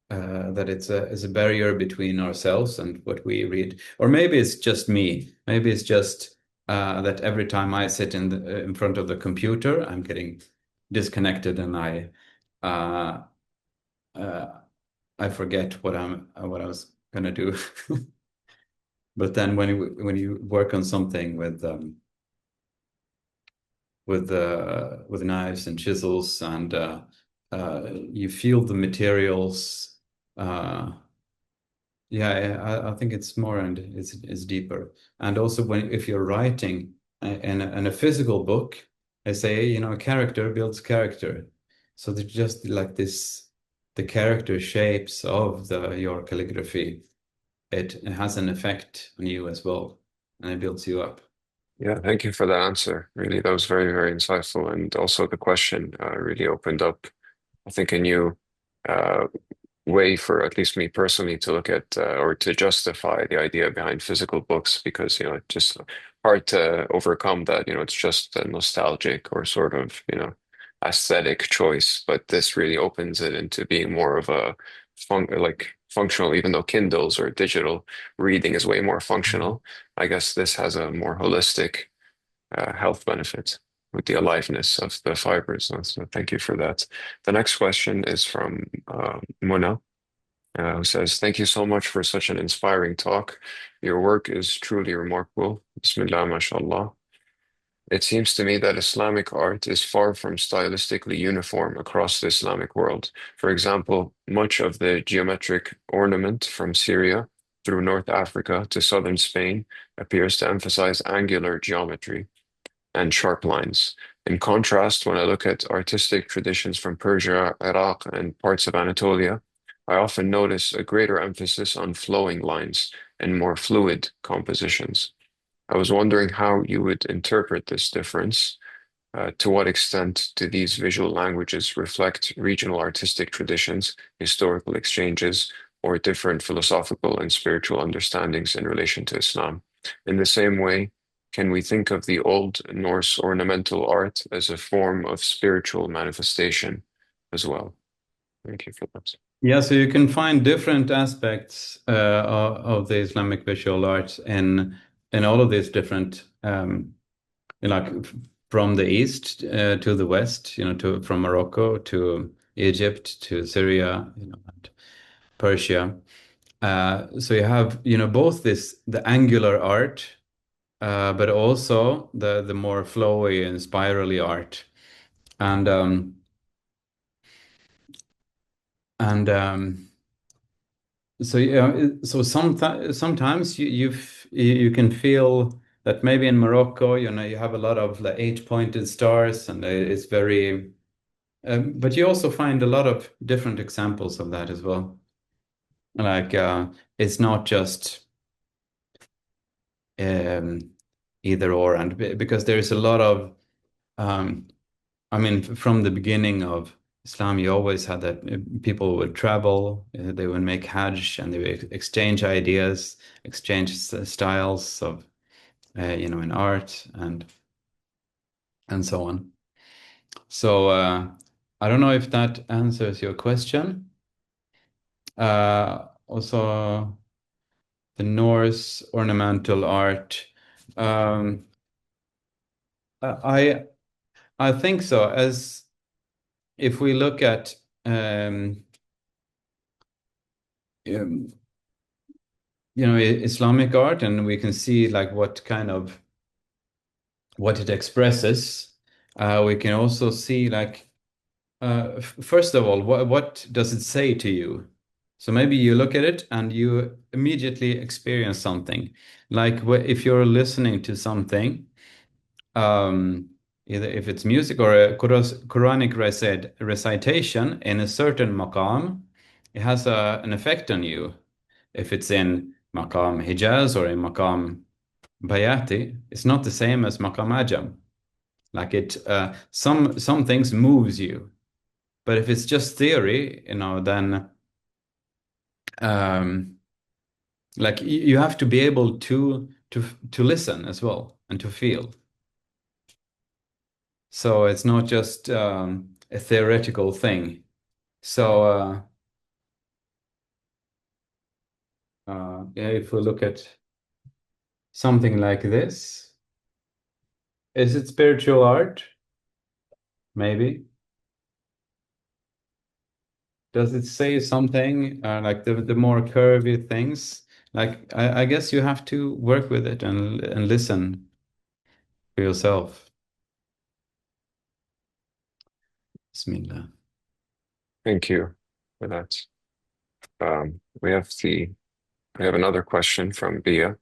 That it's a barrier between ourselves and what we read. Or maybe it's just me. Maybe it's just that every time I sit in front of the computer, I'm getting disconnected, and uh, uh, I forget what I was gonna do. But then when you work on something with knives and chisels, and you feel the materials. Yeah, I think it's more, and it's deeper. And also, if you're writing in a physical book, I say, you know, character builds character. So there's just like this, the character shapes of your calligraphy. It has an effect on you as well, and it builds you up. Yeah, thank you for that answer. Really, that was very, very insightful. And also the question really opened up, I think, a new uh, way for at least me personally to look at or to justify the idea behind physical books, because, you know, it's just hard to overcome that, you know, it's just a nostalgic or sort of, you know, aesthetic choice. But this really opens it into being more of a functional, even though Kindles or digital reading is way more functional. I guess this has a more holistic health benefit with the aliveness of the fibers. So thank you for that. The next question is from Mona, who says, "Thank you so much for such an inspiring talk. Your work is truly remarkable. Bismillah, mashallah. It seems to me that Islamic art is far from stylistically uniform across the Islamic world. For example, much of the geometric ornament from Syria through North Africa to southern Spain appears to emphasize angular geometry and sharp lines. In contrast, when I look at artistic traditions from Persia, Iraq, and parts of Anatolia, I often notice a greater emphasis on flowing lines and more fluid compositions. I was wondering how you would interpret this difference. To what extent do these visual languages reflect regional artistic traditions, historical exchanges, or different philosophical and spiritual understandings in relation to Islam? In the same way, can we think of the Old Norse ornamental art as a form of spiritual manifestation as well? Thank you for that. Yeah, so you can find different aspects of the Islamic visual arts in all of these different, like from the east to the west, you know, to from Morocco to Egypt to Syria, you know, and Persia. So you have, you know, both the angular art, but also the more flowy and spirally art, and um, and so yeah, so sometimes you can feel that maybe in Morocco, you know, you have a lot of like eight-pointed stars, and it's very, but you also find a lot of different examples of that as well. Like it's not just um, either or, and because there's a lot of, um, I mean, from the beginning of Islam, you always had that people would travel, they would make Hajj, and they would exchange ideas, exchange styles of, you know, in art and so on. So I don't know if that answers your question. Also, the Norse ornamental art. Um, I I think so. As if we look at um, Islamic art, and we can see like what it expresses. We can also see like first of all, what does it say to you? So maybe you look at it and you immediately experience something. Like if you're listening to something, um, either if it's music or a Quranic recitation in a certain maqam, it has an effect on you. If it's in maqam Hijaz or in maqam Bayati, it's not the same as maqam Ajam. Like some things moves you, but if it's just theory, then um, like you have to be able to listen as well and to feel. So it's not just a theoretical thing. So yeah, if we look at something like this, is it spiritual art? Maybe. Does it say something like the more curvy things? Like I guess you have to work with it and listen for yourself. Bismillah. Thank you for that. We have another question from Bia,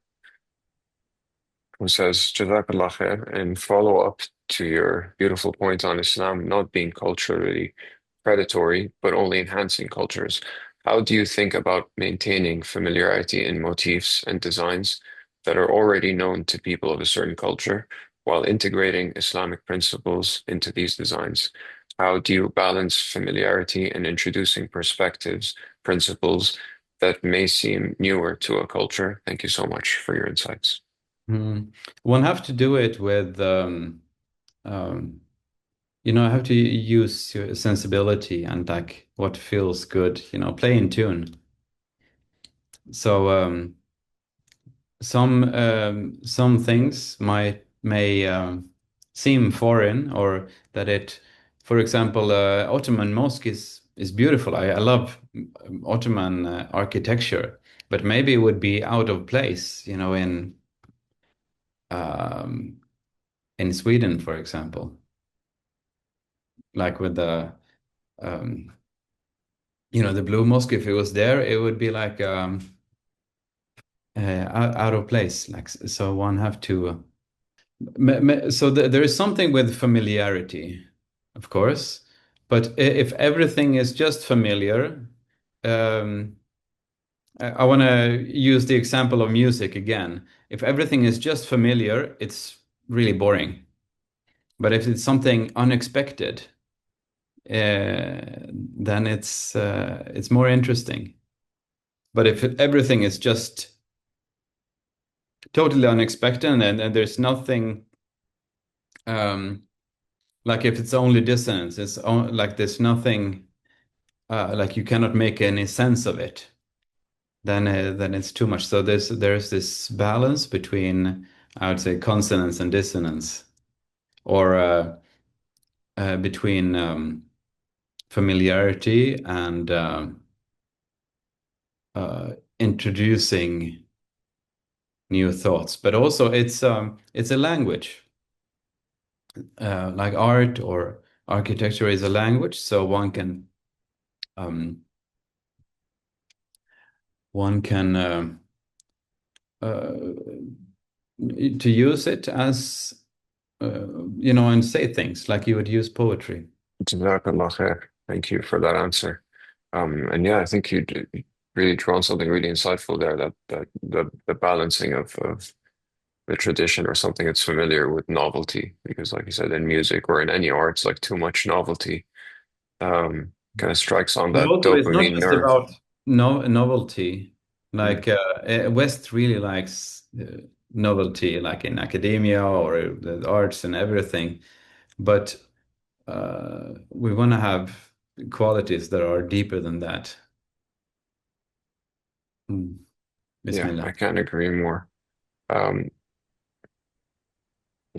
who says, Jazakallah khair, in follow up to your beautiful point on Islam not being culturally predatory, but only enhancing cultures, how do you think about maintaining familiarity in motifs and designs that are already known to people of a certain culture while integrating Islamic principles into these designs? How do you balance familiarity and introducing perspectives, principles that may seem newer to a culture? Thank you so much for your insights. One have to do it with um, I have to use your sensibility and like what feels good, play in tune. So some things may seem foreign, or that for example, Ottoman mosque is beautiful. I love Ottoman architecture, but maybe it would be out of place, um, in Sweden, for example, like with um, the Blue Mosque. If it was there, it would be like out of place. Like so, one have to. So there is something with familiarity, of course, but if everything is just familiar, um, I want to use the example of music again. If everything is just familiar, it's really boring. But if it's something unexpected, then it's more interesting. But if everything is just totally unexpected and there's nothing like if it's only dissonance, like there's nothing like you cannot make any sense of it, then it's too much. So there's this balance between, I would say, consonance and dissonance, or between familiarity and introducing new thoughts. But also it's a language. Like art or architecture is a language, so um, one can uh, to use it as and say things like you would use poetry. Jazakallah khair. Thank you for that answer. And yeah, I think you really drawn something really insightful there, that the balancing of the tradition or something that's familiar with novelty. Because like you said, in music or in any arts, like too much novelty kind of strikes on But that also, it's not dopamine just nerve. about no novelty. Mm, Like West really likes novelty, like in academia or the arts and everything. But we want to have qualities that are deeper than that. Mm. yeah, Bismillah. I can't agree more. Um,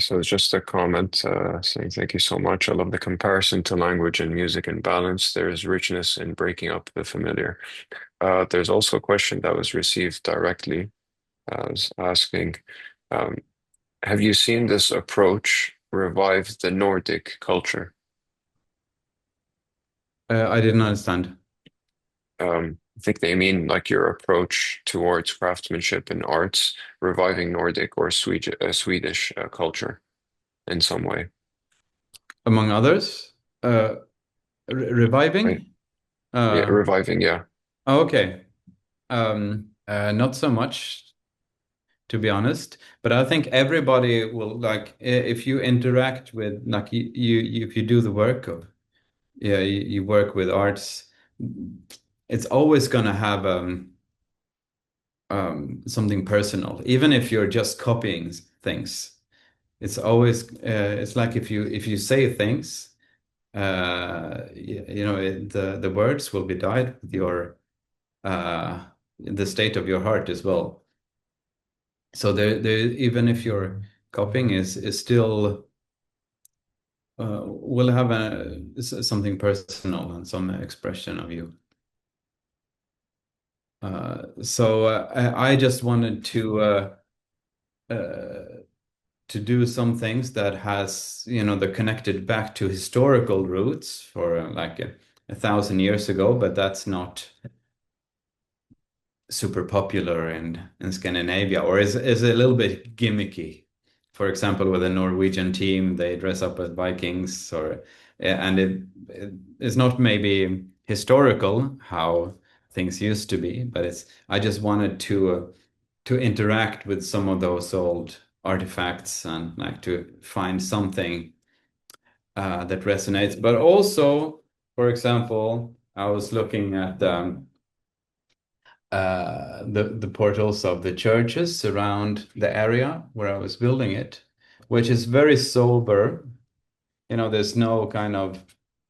So it's just a comment saying thank you so much. I love the comparison to language and music and balance. There is richness in breaking up the familiar. There's also a question that was received directly. I was asking, um, have you seen this approach revive the Nordic culture? I didn't understand. I think they mean like your approach towards craftsmanship and arts, reviving Nordic or Swedish culture in some way. Among others, Right? reviving. Yeah, Uh, reviving, yeah. okay. Not so much, to be honest. But I think everybody will like if you interact with like if you do the work of yeah you work with arts, it's always gonna have something personal, even if you're just copying things. It's always it's like if you say things, the words will be dyed with your the state of your heart as well. So there even if your copying is still will have something personal and some expression of you. So I just wanted uh, to do some things that has, they're connected back to historical roots for like 1,000 years ago, but that's not super popular in Scandinavia, or is a little bit gimmicky. For example, with a Norwegian team, they dress up as Vikings, or and it is not maybe historical how things used to be, but it's I just wanted to interact with some of those old artifacts and like to find something that resonates. But also, for example, I was looking at the portals of the churches around the area where I was building it, which is very sober. There's no kind of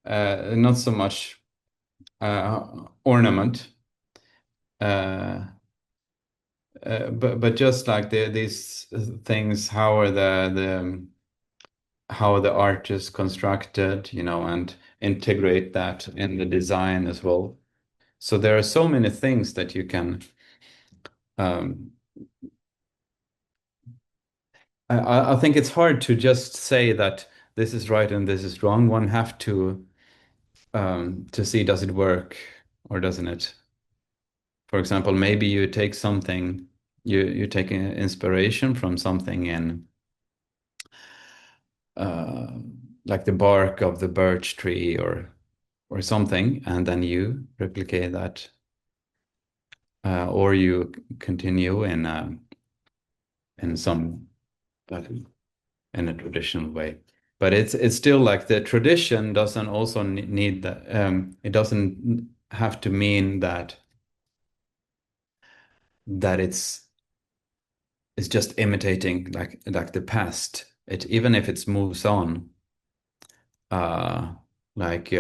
not so much ornament, uh, but just like these things, how the art is constructed, and integrate that in the design as well. So there are so many things that you can. Um, I think it's hard to just say that this is right and this is wrong. One have to see, does it work or doesn't it? For example, maybe you take something, you take inspiration from something in uh, like the bark of the birch tree or something, and then you replicate that, or you continue in some in a traditional way. But it's still like the tradition doesn't also need that. It doesn't have to mean that it's just imitating like the past. It even if it moves on, uh, like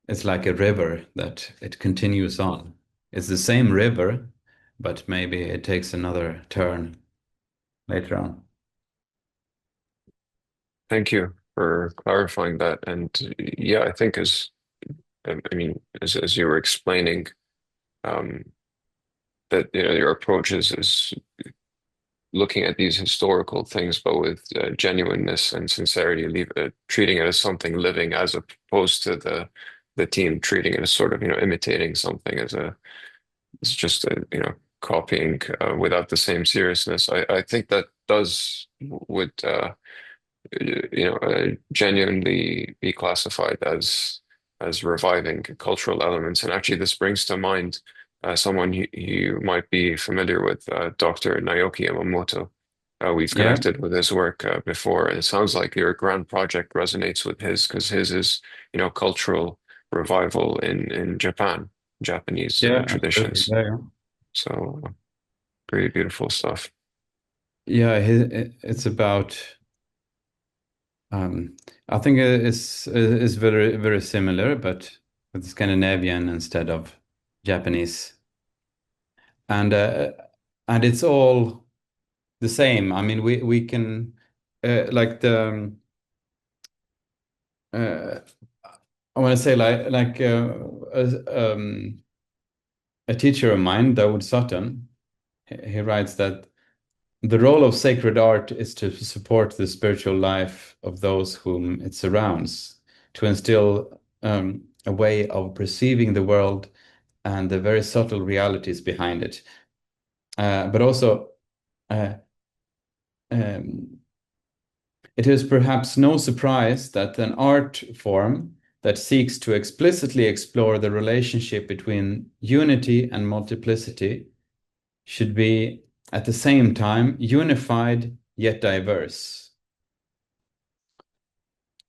it's like a river that it continues on. It's the same river, but maybe it takes another turn later on. Thank you for clarifying that. And yeah, I think I mean, as you were explaining, um, that your approach is looking at these historical things, but with genuineness and sincerity, treating it as something living, as opposed to the team treating it as sort of imitating something as it's just copying without the same seriousness. I think that does would genuinely be classified as reviving cultural elements. And actually, this brings to mind someone you might be familiar with, Dr. Naoki Yamamoto. We've Yeah, connected with his work before, and it sounds like your grand project resonates with his because his is, cultural revival in Japan, Japanese yeah, absolutely. traditions. Yeah, yeah. So pretty beautiful stuff. Yeah, it's about. I think it's very very similar, but with Scandinavian instead of Japanese, and uh, and it's all the same. I mean, we can like the I want to say a teacher of mine, Dawood Sutton, he writes that the role of sacred art is to support the spiritual life of those whom it surrounds, to instill a way of perceiving the world and the very subtle realities behind it. But also, uh, um, it is perhaps no surprise that an art form that seeks to explicitly explore the relationship between unity and multiplicity should be at the same time unified yet diverse.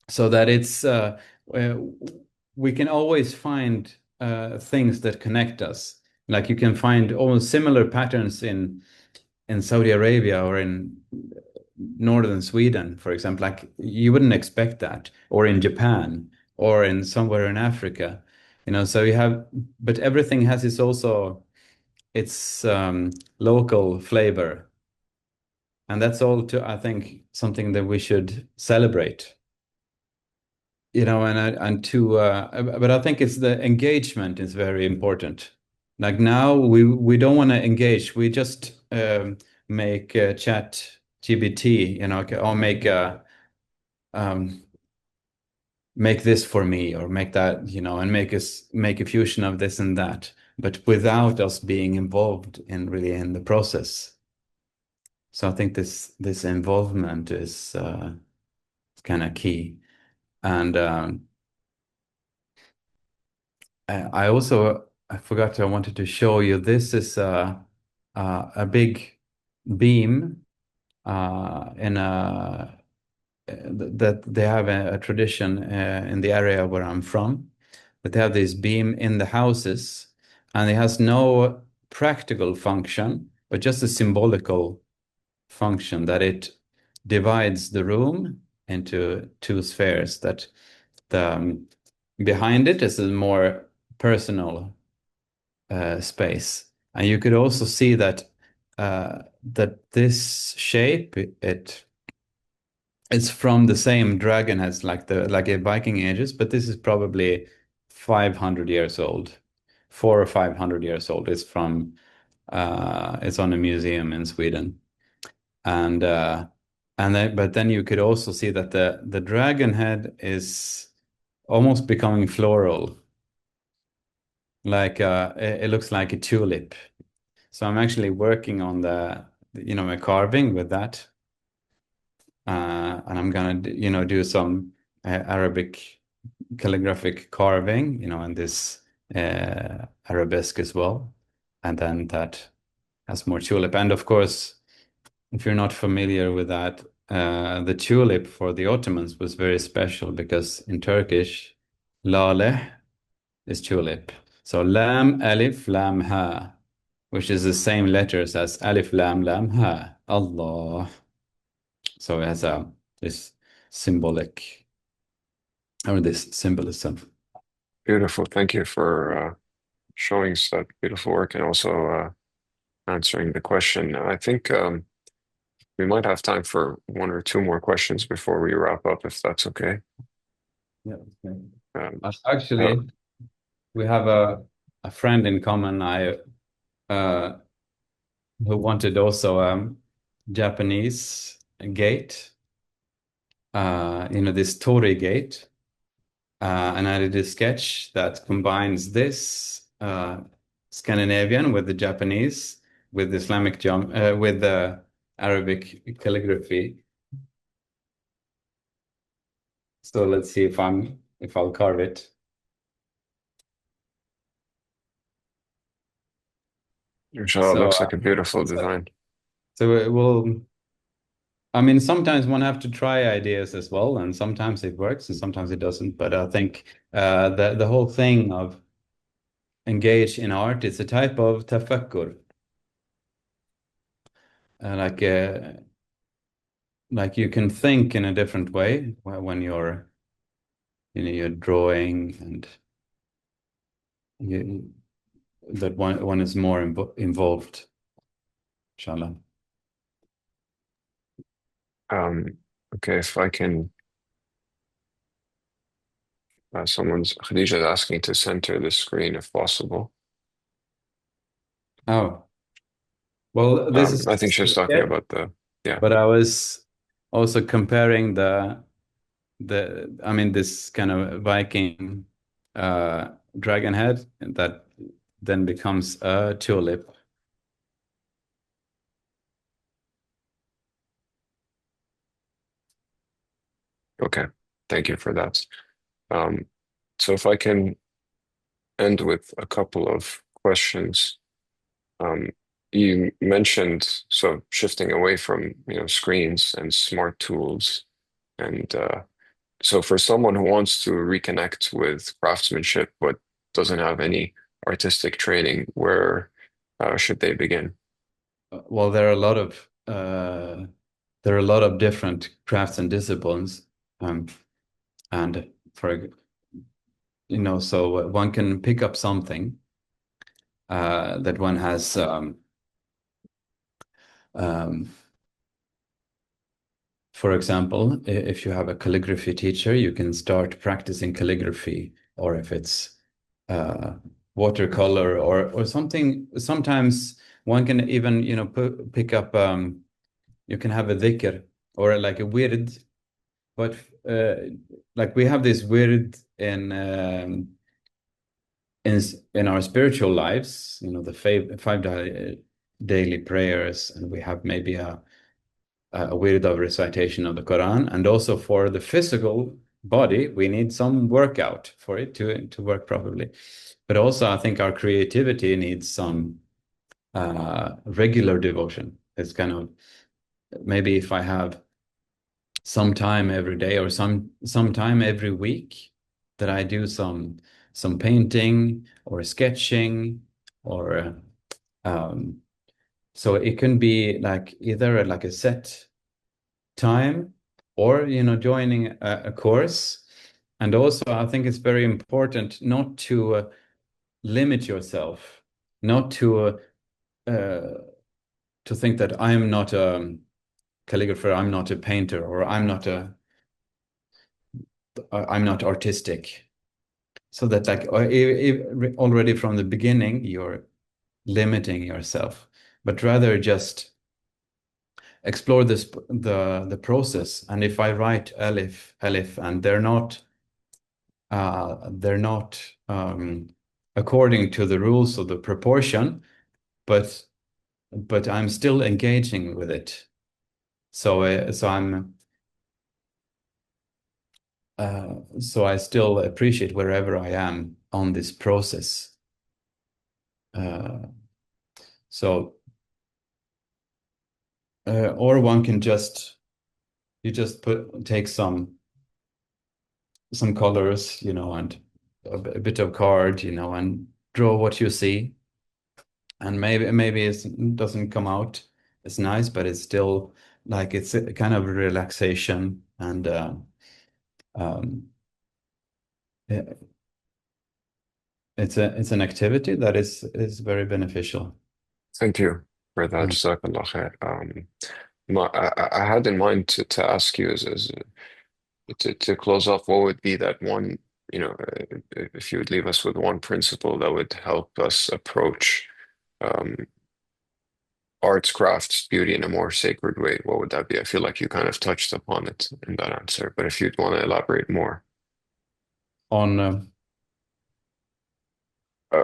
So that we can always find things that connect us. Like you can find almost similar patterns in Saudi Arabia or in northern Sweden, for example. Like you wouldn't expect that, or in Japan, or in somewhere in Africa. So you have, but everything has its local flavor, and that's all I think something that we should celebrate. But I think it's the engagement is very important. Like now we don't want to engage. We just make chat GBT, or make this for me, or make that, and make a fusion of this and that, but without us being involved in the process. So I think this involvement is kind of key. And I forgot, I wanted to show you, this is a big beam that they have a tradition in the area where I'm from, that they have this beam in the houses, and it has no practical function, but just a symbolical function, that it divides the room into two spheres, that behind it is a more personal space. And you could also see that this shape, it's from the same dragon as like a Viking ages, but this is probably 500 years old, 400 or 500 years old. It's on a museum in Sweden. But then you could also see that the dragon head is almost becoming floral. Like it looks like a tulip. So I'm actually working on a carving with that. And I'm gonna do some Arabic calligraphic carving, and this arabesque as well. And then that has more tulip. And of course, if you're not familiar with that, the tulip for the Ottomans was very special, because in Turkish, lale is tulip. So lam, alif, lam, ha, which is the same letters as alif, lam, lam, ha. Allah. So it has this symbolic, or this symbolism. Beautiful. Thank you for showing us that beautiful work, and also answering the question. I think we might have time for one or two more questions before we wrap up, if that's okay. Yeah. Okay. Um, Actually, we have a friend in common, who wanted also Japanese gate, this torii gate. And I did a sketch that combines this Scandinavian with the Japanese, with the with the Arabic calligraphy. So let's see if I'll carve it. Inshallah, looks like a beautiful design. So it will. I mean, sometimes one have to try ideas as well, and sometimes it works and sometimes it doesn't. But I think the whole thing of engage in art is a type of tafakkur. Like you can think in a different way when you're drawing, and that one is more involved, inshallah. Okay, if I can, Khadija is asking to center the screen if possible. Oh, well, this is I think just she a was talking sketch, about yeah. but I was also comparing I mean, this kind of Viking dragon head that then becomes a tulip. Okay, thank you for that. So if I can end with a couple of questions. Um, you mentioned so shifting away from screens and smart tools, and so for someone who wants to reconnect with craftsmanship but doesn't have any artistic training, where should they begin? Well, there are a lot of different crafts and disciplines, and for so one can pick up something that one has. Um, for example, if you have a calligraphy teacher, you can start practicing calligraphy, or if it's uh, watercolor or something. Sometimes one can even pick up. You can have a dhikr or like a wird, but uh, like we have this wird in our spiritual lives, the daily prayers, and we have maybe a wird of recitation of the Quran, and also for the physical body, we need some workout for it to work properly. But also, I think our creativity needs some regular devotion. It's kind of maybe if I have some time every day or some time every week that I do some painting or sketching or so it can be like either like a set time or joining a course. And also I think it's very important not to limit yourself, not to think that I'm not a calligrapher, I'm not a painter, or I'm not artistic. So that like already from the beginning you're limiting yourself, but rather just explore the process. And if I write Elif, and they're not according to the rules of the proportion, but I'm still engaging with it. So I still appreciate wherever I am on this process. So or one can take some colors, and a bit of card, and draw what you see. And maybe it doesn't come out as nice, but it's still like it's a kind of relaxation and um, it- it's an activity that is very beneficial. Thank you for that. Mm. Jazakallah khair. I had in mind to ask you to close off, what would be that one, if you would leave us with one principle that would help us approach um, arts, crafts, beauty in a more sacred way, what would that be? I feel like you kind of touched upon it in that answer, but if you'd want to elaborate more. On on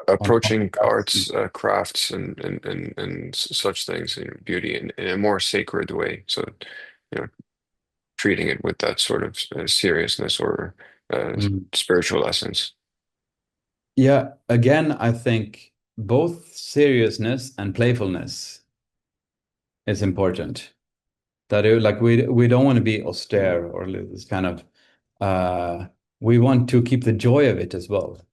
Approaching crafts. arts, crafts, and such things, beauty in a more sacred way. So, you know, treating it with that sort of seriousness or Mm. spiritual essence. Yeah, again, I think both seriousness and playfulness is important. That like we don't want to be austere or this kind of uh we want to keep the joy of it as well.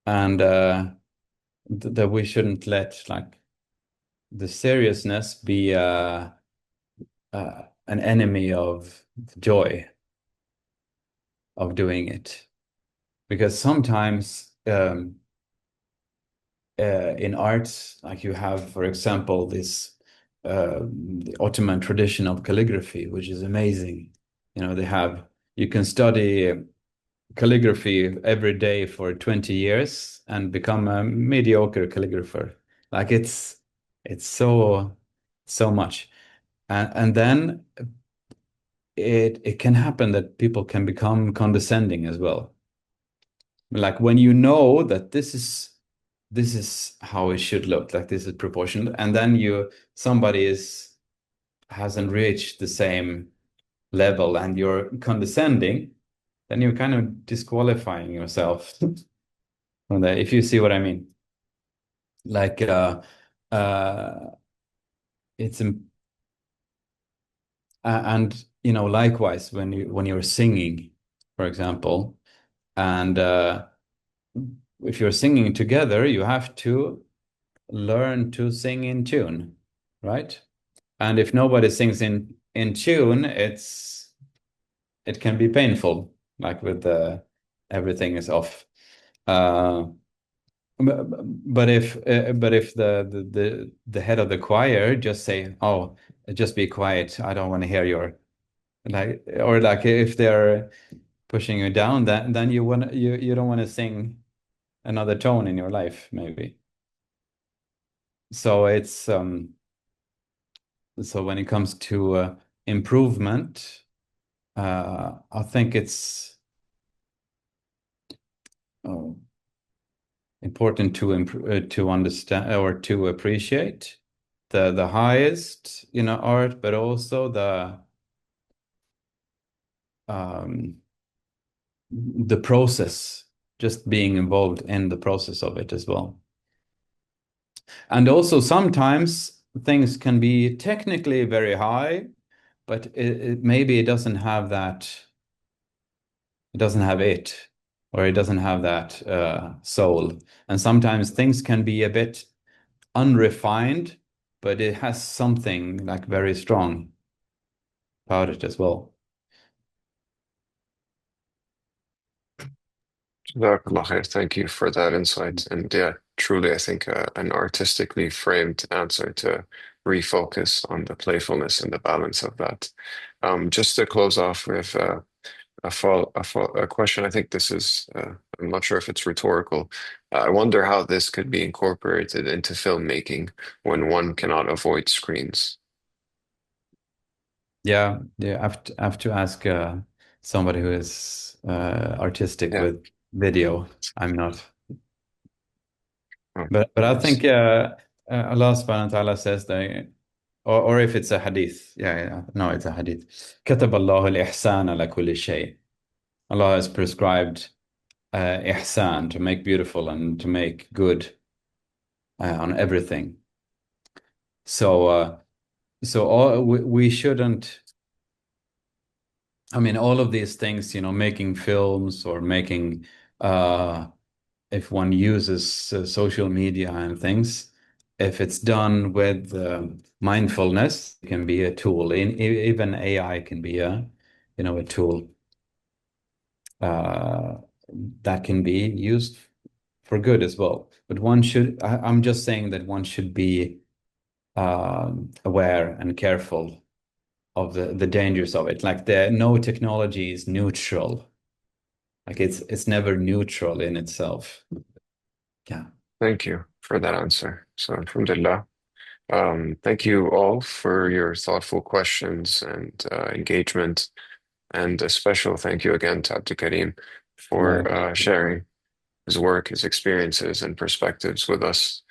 And that we shouldn't let like the seriousness be an enemy of the joy of doing it. Because sometimes in arts, like you have, for example, this the Ottoman tradition of calligraphy, which is amazing. You can study calligraphy every day for 20 years and become a mediocre calligrapher. Like it's so much. And then it can happen that people can become condescending as well. Like when you know that this is how it should look, like this is proportioned, and then somebody hasn't reached the same level and you're condescending, then you're kind of disqualifying yourself from that, if you see what I mean. Like uh it's and likewise when you're singing, for example, and if you're singing together, you have to learn to sing in tune, right? And if nobody sings in tune, it can be painful, like with everything is off. Uh, but if the head of the choir just say, "Oh, just be quiet. I don't want to hear your," like, or like if they're pushing you down, then you don't want to sing another tone in your life, maybe. So so when it comes to improvement, I think it's oh, important to understand or to appreciate the highest art, but also um, the process, just being involved in the process of it as well. And also sometimes things can be technically very high, but maybe it doesn't have it, or it doesn't have that soul. And sometimes things can be a bit unrefined, but it has something like very strong about it as well. Jazakallah khair. Thank you for that insight. And yeah, truly, I think an artistically framed answer to refocus on the playfulness and the balance of that. Just to close off with a question. I think this is, I'm not sure if it's rhetorical. I wonder how this could be incorporated into filmmaking when one cannot avoid screens. Yeah, I have to ask somebody who is artistic Yeah. with video. I'm not. Oh, But I nice. think Allah subhanahu wa ta'ala says that, or if it's a hadith, yeah, no, it's a hadith. كتب الله الإحسان على كل شيء. Allah has prescribed ihsan, to make beautiful and to make good on everything. So we shouldn't. I mean, all of these things, making films or making, if one uses social media and things, if it's done with mindfulness, it can be a tool. Even AI can be a tool uh, that can be used for good as well. But I'm just saying that one should be aware and careful of the dangers of it. Like no technology is neutral. Like it's never neutral in itself. Yeah. Thank you for that answer. So, alhamdulillah. Thank you all for your thoughtful questions and engagement. And a special thank you again to Abdelkarim for sharing his work, his experiences, and perspectives with us.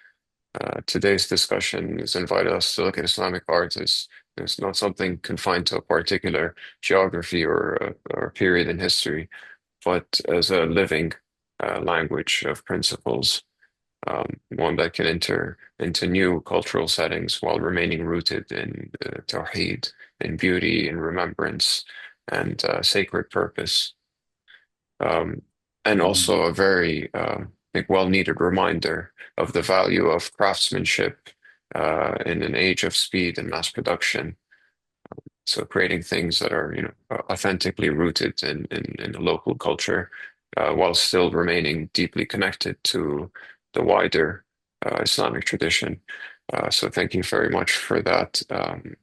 Today's discussion has invited us to look at Islamic art as it's not something confined to a particular geography or period in history, but as a living language of principles, one that can enter into new cultural settings while remaining rooted in tawhid, in beauty, in remembrance, and sacred purpose. Um, and also a very well-needed reminder of the value of craftsmanship in an age of speed and mass production. So creating things that are, authentically rooted in a local culture, while still remaining deeply connected to the wider Islamic tradition. So thank you very much for that.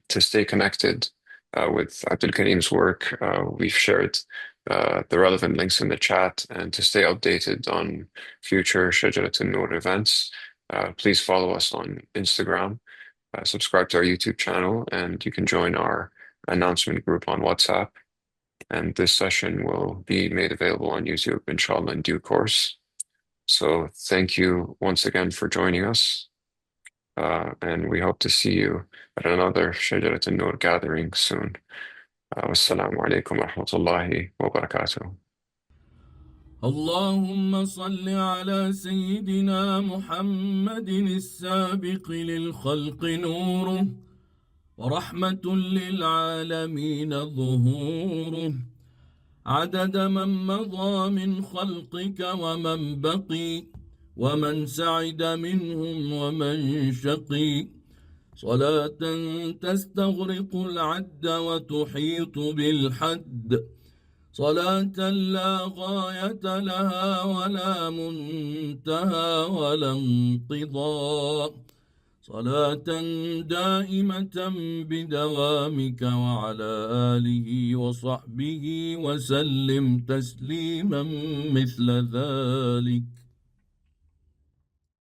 To stay connected with Abdelkarim's work, we've shared the relevant links in the chat, and to stay updated on future Shajarat al-Nur events, please follow us on Instagram, subscribe to our YouTube channel, and you can join our announcement group on WhatsApp. And this session will be made available on YouTube, inshallah, in due course. So thank you once again for joining us. And we hope to see you at another Shajarat al-Nur gathering soon. Wassalamu alaikum wa rahmatullahi wa barakatuh. اللهم صل على سيدنا محمد السابق للخلق نوره ورحمة للعالمين ظهوره عدد من مضى من خلقك ومن بقي ومن سعد منهم ومن شقي صلاة تستغرق العد وتحيط بالحد صلاة لا غاية لها ولا منتهى ولا انقضاء صلاة دائمة بدوامك وعلى آله وصحبه وسلم تسليما مثل ذلك.